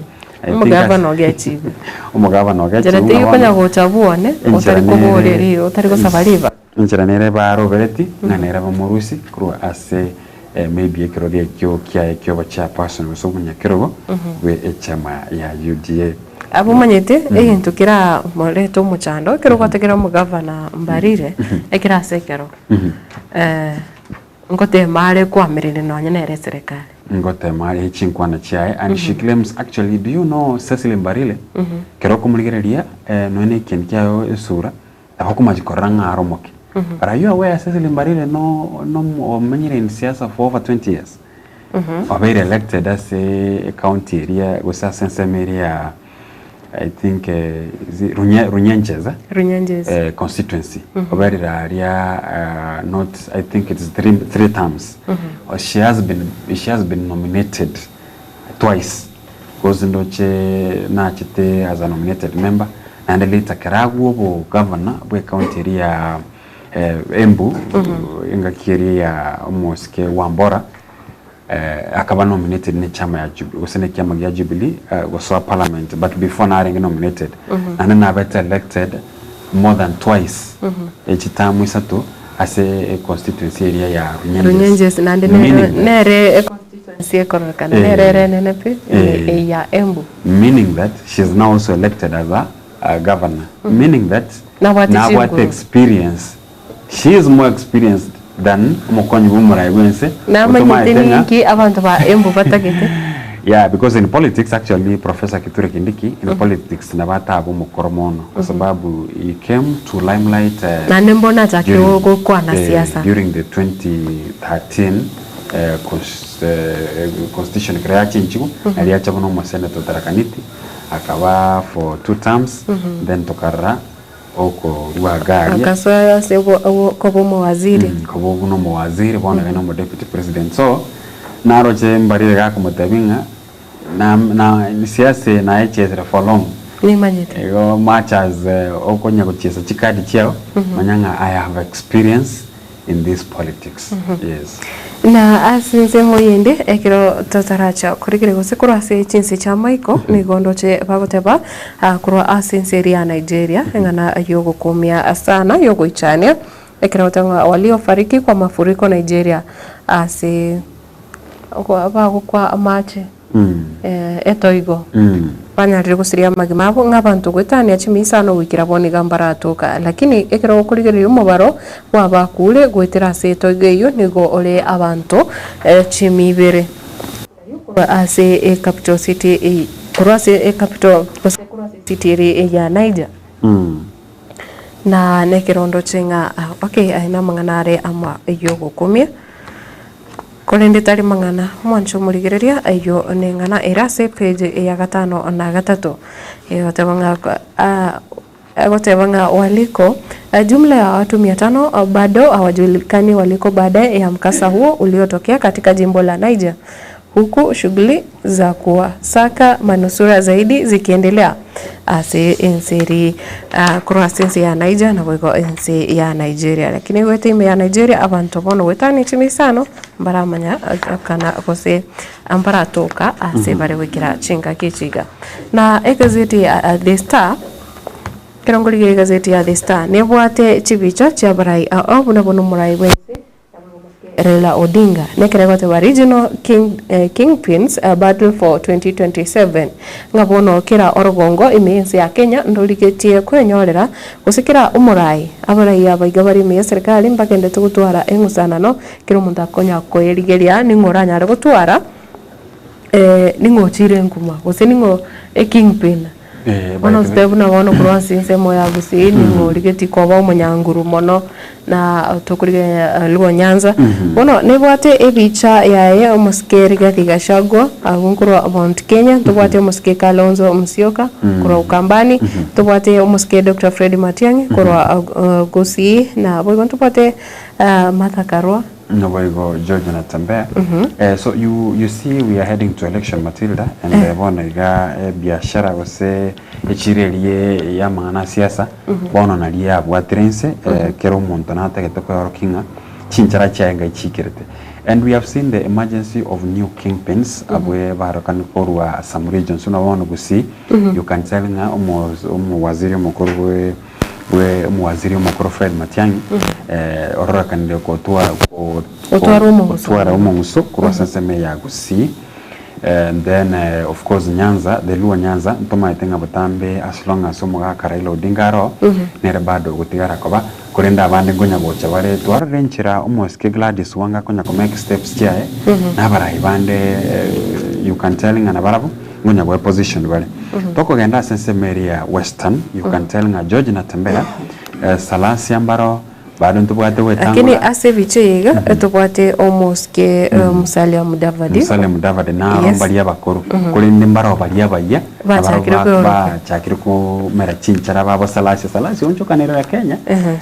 S1: umugavana ogechibe
S14: umugavana ogechibe
S1: jarate yukonya gochabuone otari kuboreri otari gusabariba
S14: nchiranere ba Roberti nganera ba Murusi kuru ase maybe ekirodi ekyo kya bacha person usobunya kirogo we echama ya UDA
S1: abo manyete egintu kira moreto muchando kero kwategera mugavana Mbarire ekira sekero ngote mare kwa mirine no nyene serikali
S14: ngote mare chinkwana chiae and she claims actually do you know Cecil Mbarire kero komunigereria no ne kenkiayo esura ahokuma jikoranga aromoke are you aware Cecil Mbarire no manyire in siasa for over 20 years very elected as a county area was a sense area I think Runyenjes constituency over area not I think it's three terms she has been nominated twice because ndoche nachite as a nominated member and later karagu bo governor we county area Embu ingakiria omoske Wambora akaba nominated ni chama ya Jubilee usene chama ya Jubilee was parliament but before na arenga nominated and then I elected more than twice each time isatu ase constituency area ya
S1: Runyenjes nande nere constituency korokana nere nenepe ya Embu,
S14: meaning that she is now also elected as a governor, meaning that now what experience she is more experienced than Mokonyi Bumurai Wense
S1: na manyingi abantu ba Embu batagete.
S14: Yeah, because in politics actually Professor Kithure Kindiki in politics nabata abo mukoromono kwa sababu he came to limelight
S1: na nembona takiogo kwa na siasa
S14: during the 2013 constitution creation chiku aliacha bono mo senator Tarakaniti akawa for 2 terms then tokara oko ruagari
S1: akaswa sebo ko mo waziri
S14: ko bono mo waziri bona kana mo deputy president so naroche mbarire ga kumutabinga na siasa na echezera for long
S1: ni manyete
S14: yo much as okonya kucheza chikadi chao manyanga I have experience in this politics. Yes.
S1: Na asinze moyende ekiro tataracha kurigire gose kurwa se chinse cha Michael ni gondo che bagoteba kurwa asinse ria Nigeria ngana yogo kumia sana yogo ichania ekiro tanga waliofariki kwa mafuriko Nigeria ase kwa amache etoigo banyarire gusiria magimabo ng'abantu gwetania chimisano wikira boni gambaratoka lakini ekero okurigirira umubaro wabakure gwetera se etoigo iyo nigo ole abantu chimibere ase capital city kurase capital city ya Niger na nekerondo chenga okay aina manganare ama yogo kumia kolende tari mangana mwancho murigereria ayo nengana erase page ya 5 na 3 gotebanga waliko jumla ya watu 500 bado hawajulikani waliko baada ya mkasa huo uliotokea katika jimbo la Niger, huku shughuli za kuwasaka manusura zaidi zikiendelea ase enseri croissance ya Niger na wego ense ya Nigeria, lakini wete ime ya Nigeria abantu bono wetani chimisano mbaramanya kana kose ambara toka ase bare wekira chinga kichiga na egazeti ya The Star kirongoli gazeti ya The Star nebwate chibicho cha barai abuna bono murai wense Raila Odinga nekeregote wa regional kingpins battle for 2027 ngabono kira orogongo imensi ya Kenya ndoligetie kwenyorera gusikira umurai abarai abaiga bari me serikali mbakende tugutwara engusanano kiro muntu akonya koyerigeria ningoranya ari gutwara ningochire nkuma guse ningo kingpin Bono step na bono crossing semo ya gusini ngorigeti koba umunyanguru mono na tokurige luo Nyanza bono nebwate ebicha yaye omuskeri gathi Gachagua agunkuro Mount Kenya tubwate omuske Kalonzo Musyoka kuro Ukambani tubwate omuske Dr. Fred Matiang'i kuro Gusii na boigo tubwate Martha Karua
S14: no boigo George Natembea. So you see we are heading to election, Matilda, and bona iga biashara gose echirerie ya maana siasa bona nalia bwatrense kero muntu nategete ko kinga chinchara chaenga ichikirete. And we have seen the emergency of new kingpins abwe barakan korwa some regions unabona gusi you can tell nga waziri mukuru we mwaziri mukuru Fred Matiang'i orora kanile ko otwara umunguso kurwa senseme ya gusi. And then of course Nyanza, the Luo Nyanza ntoma itenga butambe as long as umuga Raila Odinga ro nere bado gutigara koba kurenda abandi ngonya gocha bare twarenchira umuske Gladys Wanga konya ko make steps chae na bara ibande you can telling ana barabo ngonya go position bare toko genda senseme ya Western you can telling a George Natembea Salasi ambaro bado ntubwate wetanga
S1: lakini ase bichega tubwate omuske Musalia Mudavadi
S14: na bali abakuru kuri ndimbaro bali abaya ba chakira ko mera chinchara babo Salasi oncho kanera ya Kenya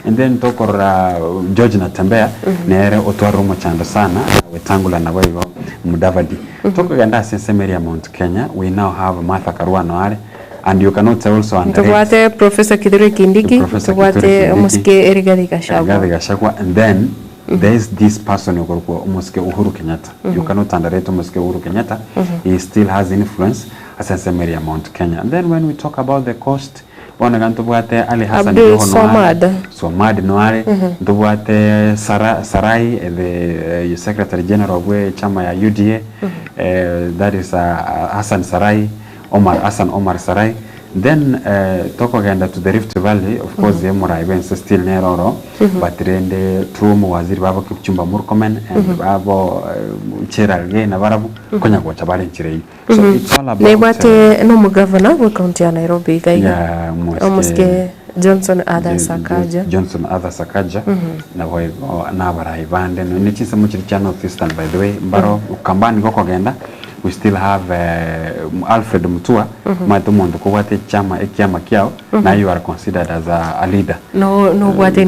S14: and then tokora George Natembea nere otwaro mu chando sana wetangula na boigo Mudavadi toko ganda sensemeri ya Mount Kenya we now have Martha Karua noare. And you cannot also
S1: underrate Professor Kithure Kindiki, tubwate omuske Rigathi
S14: Gachagua, and then there is this person omuske Uhuru Kenyatta. You cannot underrate omuske Uhuru Kenyatta. He still has influence as a Mount Kenya. And then when we talk about the coast, bona gantu bwate Ali Hassan
S1: Abdul Somad
S14: Somad noare ndubwate Sarai the secretary general of chama ya UDA that is Hassan Sarai Omar Sarai. Then toko genda to the Rift Valley, of course the Mura events still neroro but rende trumu waziri babo Kipchumba Murkomen and babo Cherarge na barabu konya kwa tabale nchirei. So it's all about
S1: nebate no governor wa county ya Nairobi gaiga omuske Johnson Adha Sakaja na boy na barai bande no ni chisa muchiri channel Eastern by the way mbaro ukambani koko genda. We still have Alfred Mutua matumondo kuwate chama ekiama kiao na you are considered as a leader no wate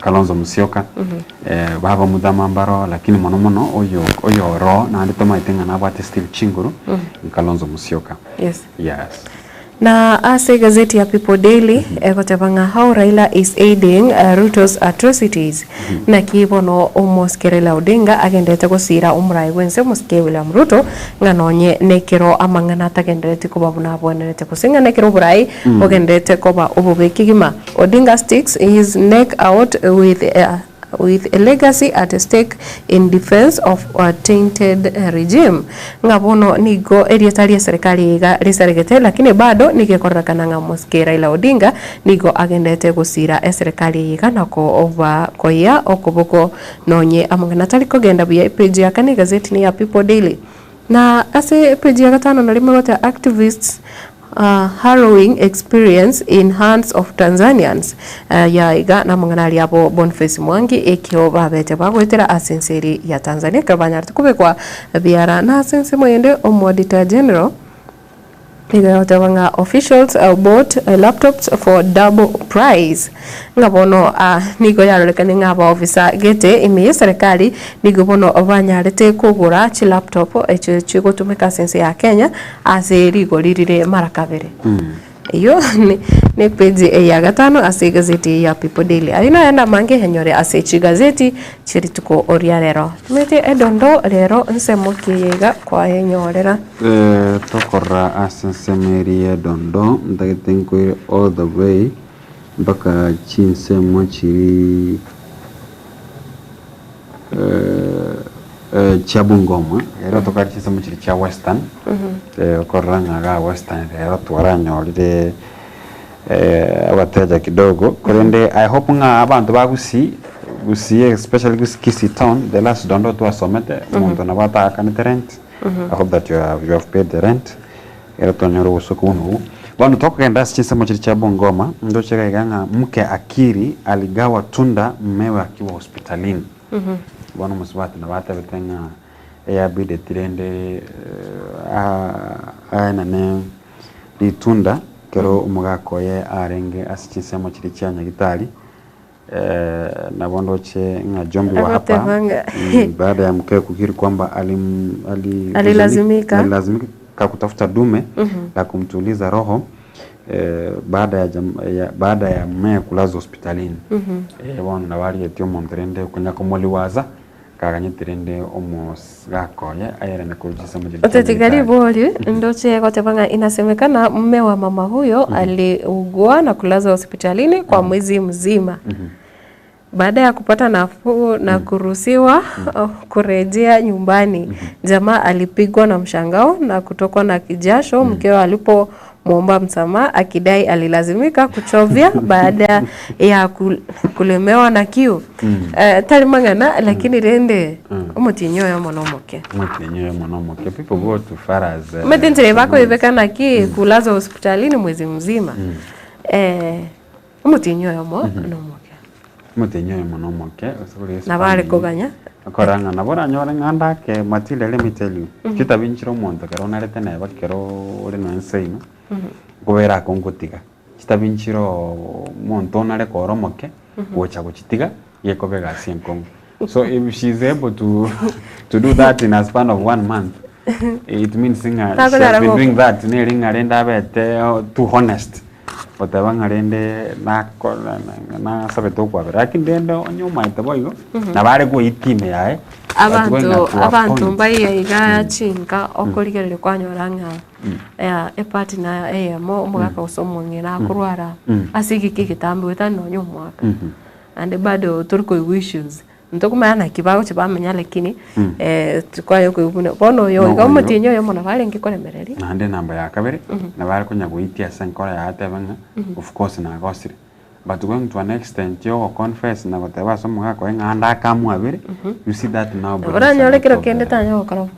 S14: Kalonzo Musyoka baba mudama mbaro lakini mono oyo ro na nditoma itenga na wate still chinguru Kalonzo Musyoka.
S1: Yes na ase gazeti ya People Daily ekotebanga how Raila is aiding Ruto's atrocities na kibono Muske Raila Odinga agendete gusira umrai wense Muske William Ruto nganonye nekero amangana tagendete kubabuna abonete kusinga nekero burai ogendete koba obubekigima. Odinga sticks his neck out with a legacy at stake in defense of a tainted regime. Ngabono nigo erietaria serikali iga risaregete lakini bado nigekorrakana nga Muske Raila Odinga nigo agendete gusira serikali iga nako ova koya okoboko nonye amangana taliko genda bya page ya kani gazeti ni ya People Daily na ase page ya gatano na limwe wata activists harrowing experience in hands of Tanzanians ya iga na mwangali hapo Boniface Mwangi ekyo babete bagwetera asenseri ya Tanzania kabanya tukubekwa biara na asense moyende Auditor General Igawanga officials bought laptops for double price. Ngabono nigo yarolekane ngaba officer gete ime serikali nigo bono banyarete kugura chi laptop echo chigo tumeka sense ya Kenya ase rigo lirire marakabere. Iyo ni page ya gatano ase gazeti ya People Daily. Alina enda mange henyore ase chi gazeti chirituko oria rero. Mete edondo rero nsemuki yega kwa henyorera.
S14: Tokora asensemeri edondo ndagitenko all the way mpaka chinse mochiri Chabungoma ero tokari chinse mochiri cha Western koranga ga Western ero twaranyorire abateja kidogo korende I hope nga abantu bagusi especially Kisii town the last dondo twasomete umuntu nabata akanite rent I hope that you have paid the rent ero tonyoro usukunu bwana tokenda chinse mochiri cha Bungoma ndo cheka iganga mke akiri aligawa tunda mmewe akiwa hospitalini bwana musibati nabata betenga bide tirende nane litunda kero umugako ye arenge asichinse mochiri cha Nyagitari na bondoche nga Jombi wa hapa baada ya mke kukiri kwamba alilazimika kutafuta dume la kumtuliza roho baada ya mmea kulazwa hospitalini bwana na wali etio montrende kunya komoliwaza kaganyitirende omosgako ya ayera nekurujisa mujiri
S1: otetigari boli ndoche kotebanga inasemekana mume wa mama huyo aliugua na kulazwa hospitalini kwa mwezi mzima. Baada ya kupata nafuu na kuruhusiwa kurejea nyumbani, jamaa alipigwa na mshangao na kutokwa na kijasho mkeo alipomwomba msamaha akidai alilazimika kuchovya baada ya kulemewa na kiu. Talimangana lakini rende umutinyoyo monomoke.
S14: Umutinyoyo monomoke. People go to far as
S1: Metentere bako ibekana ki kulazwa hospitalini mwezi mzima. Umutinyoyo monomoke.
S14: Mutenyoyo monomoke
S1: nabare koganya
S14: akoranga nabora nyore ngandake Matilda let me tell you kitabinchiro monto kero narete na bakero uri no enseino kubera kongutiga kitabinchiro monto nare koromoke wocha guchitiga yekobega sienkongo so if she's able to do that in a span of 1 month it means she has been doing that nearing arenda bete too honest oteba ngarende na sabeto kwa lakini ndendo nyuma itaboyo na bare ko itime yae
S1: abantu mbaye iga chinga okorigerere kwanyoranga e partner mo mwaka usomwe na kurwara asiki kikitambi wetano nyomwaka and bado turiko wishes ntokumana kibago chibamenya lakini tukwayo kwibuna bono yo gamutinyo yo mona bale ngikoremereri
S14: nande namba ya kabere na bale kunya guitia senkora ya atebanga of course na gosire but going to an extent yo confess na goteba so mwaka ko nganda kamwa bere you see that now
S1: bora nyole kiro kende tanyo okaro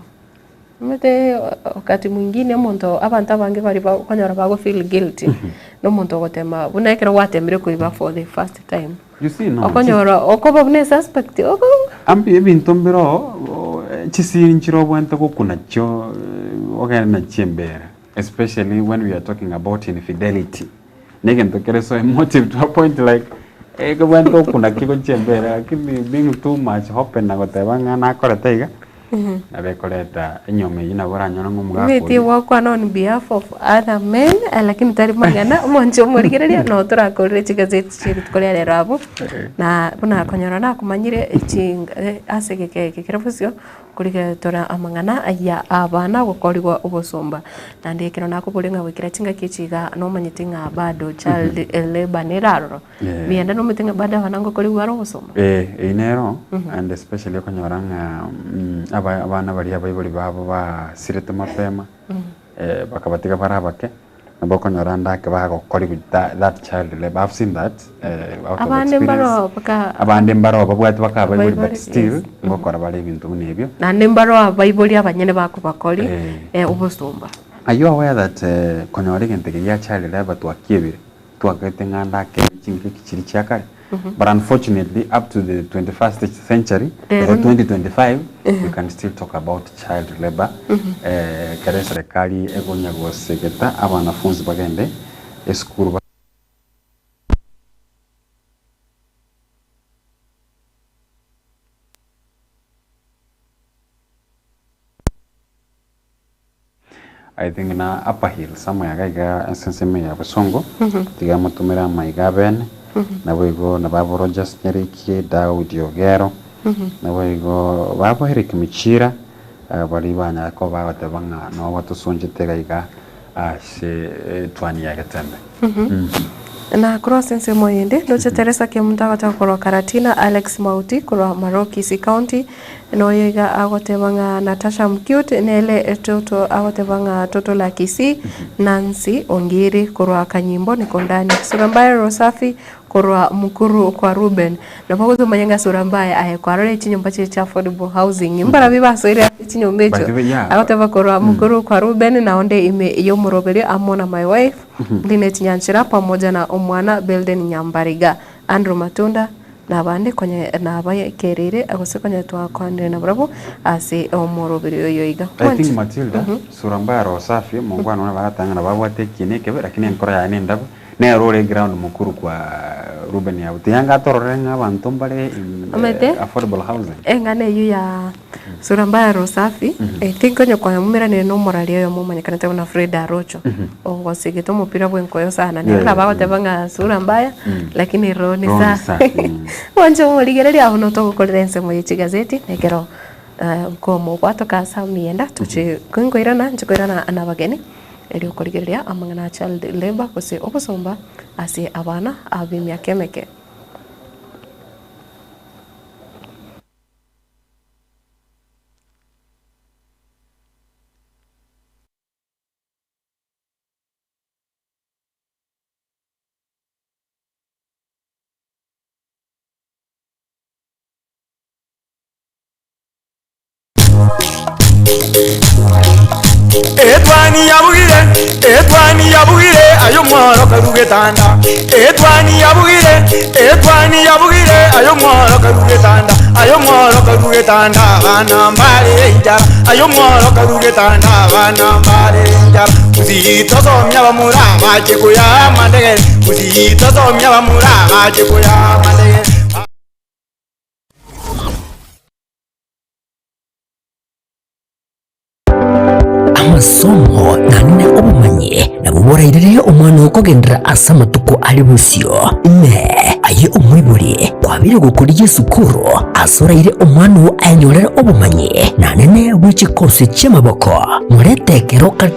S1: mete wakati mwingine muntu abantu abange bari bakonyora bago feel guilty no muntu gotema bunekero watemire kuiba for the first time.
S14: You see, no.
S1: Okonyora okoba bune suspect oko
S14: ambi ebintu mbiro chisiri nchiro bwente ko kunacho ogana chembera, especially when we are talking about infidelity. Negen to kere so emotive to a point like ko bwente kuna kiko chembera kimi being too much open na gotebanga na koretaiga abekoleta enyome ina bora nyona ngumga
S1: meti wakwa on behalf of other men lakini tari mangana moncho morigereria no turakorire chigazeti chiri tukorere rabo na kuna konyora na kumanyire chinga asegeke kekerabucio kurige tora amangana ya abana gukorigwa ubosomba na ndekero nako burenga wikira chinga kichiga no manyitinga bado child labor neraro bienda no mutinga bado banango korigwa ubosomba
S14: inero and especially konyoranga abana bari abayibori babo basirete mapema bakabatega barabake naboko nyoranda ke bagokori with that child labor. I've seen that
S1: abande mbaro baka
S14: abande mbaro babwati bakabayibori but still ngokora bari ibintu nebyo
S1: na nembaro abayibori abanyene bakubakori ubusumba.
S14: Are you aware that konyori gentege ya child labor twakibire twaketenganda ke chingi kichiri cyakare? But unfortunately, up to the 21st century, or 2025, we can still talk about child labor. Kare serikali egonya gosegeta abanafunzi bagende eskuru. I think na upper hill somewhere gaiga ensenseme ya Basongo tiga mutumira maiga bene na wego na babo Rogers Nyerikie Daud Yogero na wego babo Eric Michira bali banya ko bagatebanga no watusonje tegaiga she twani ya gatembe
S1: na crossing moyende no Teresa ke mutagata ko Karatina Alex Mauti ko Marokisi County no yega agotebanga Natasha Mcute nele toto agotebanga toto la Kisii Nancy Ongiri ko Kanyimbo ni kondani Surambaya Rosafi korwa mukuru kwa Ruben na bago manyanga Surambaya ahe kwa role chinyumba cha affordable housing mbara bibaso ile chinyumba echo agoteba korwa mukuru kwa Ruben na onde ime yo muroberi amona my wife Linet Nyanchira pamoja na omwana Belden Nyambariga Andrew Matunda na bande kwenye na abaye kerere agosekanya twakwandire na bravo ase omuroberi yo yiga.
S14: I think Matilda Surambaya Rosafi mungwana na baratanga na babwate kineke lakini enkora ya nenda ne role ground mukuru kwa Ruben ya utiyanga tororenga abantu mbale affordable housing
S1: engane yu ya Surambaya Rosafi tinkonyo kwa mumira ne no morali yo mumanyikana te na Fred Arocho ogosegeto mupira bwenko yo sana ne naba tebanga Surambaya lakini ro ni sa wanjo moligereri aho no to kolense mo yigazeti nekero komo kwatoka samienda tuche kungoirana nchikoirana anabageni elio korigereria amangana child labor kose obusomba ase abana abimya kemeke.
S12: Etwani yabugire ayo mworo karugetanda Etwani yabugire ayo mworo karugetanda bana mbale njara ayo mworo karugetanda bana mbale njara uzito somya bamurama chikuya mandege uzito somya bamurama chikuya mandege
S2: amasomo nanine obumanyi na buborairire omwana okogendera asa matuko ali busio ne aye omwiburi kwabire gukuriye sukuru asoraire omwana anyorere obumanyi na nene bw'ikikosi cy'amaboko muretekero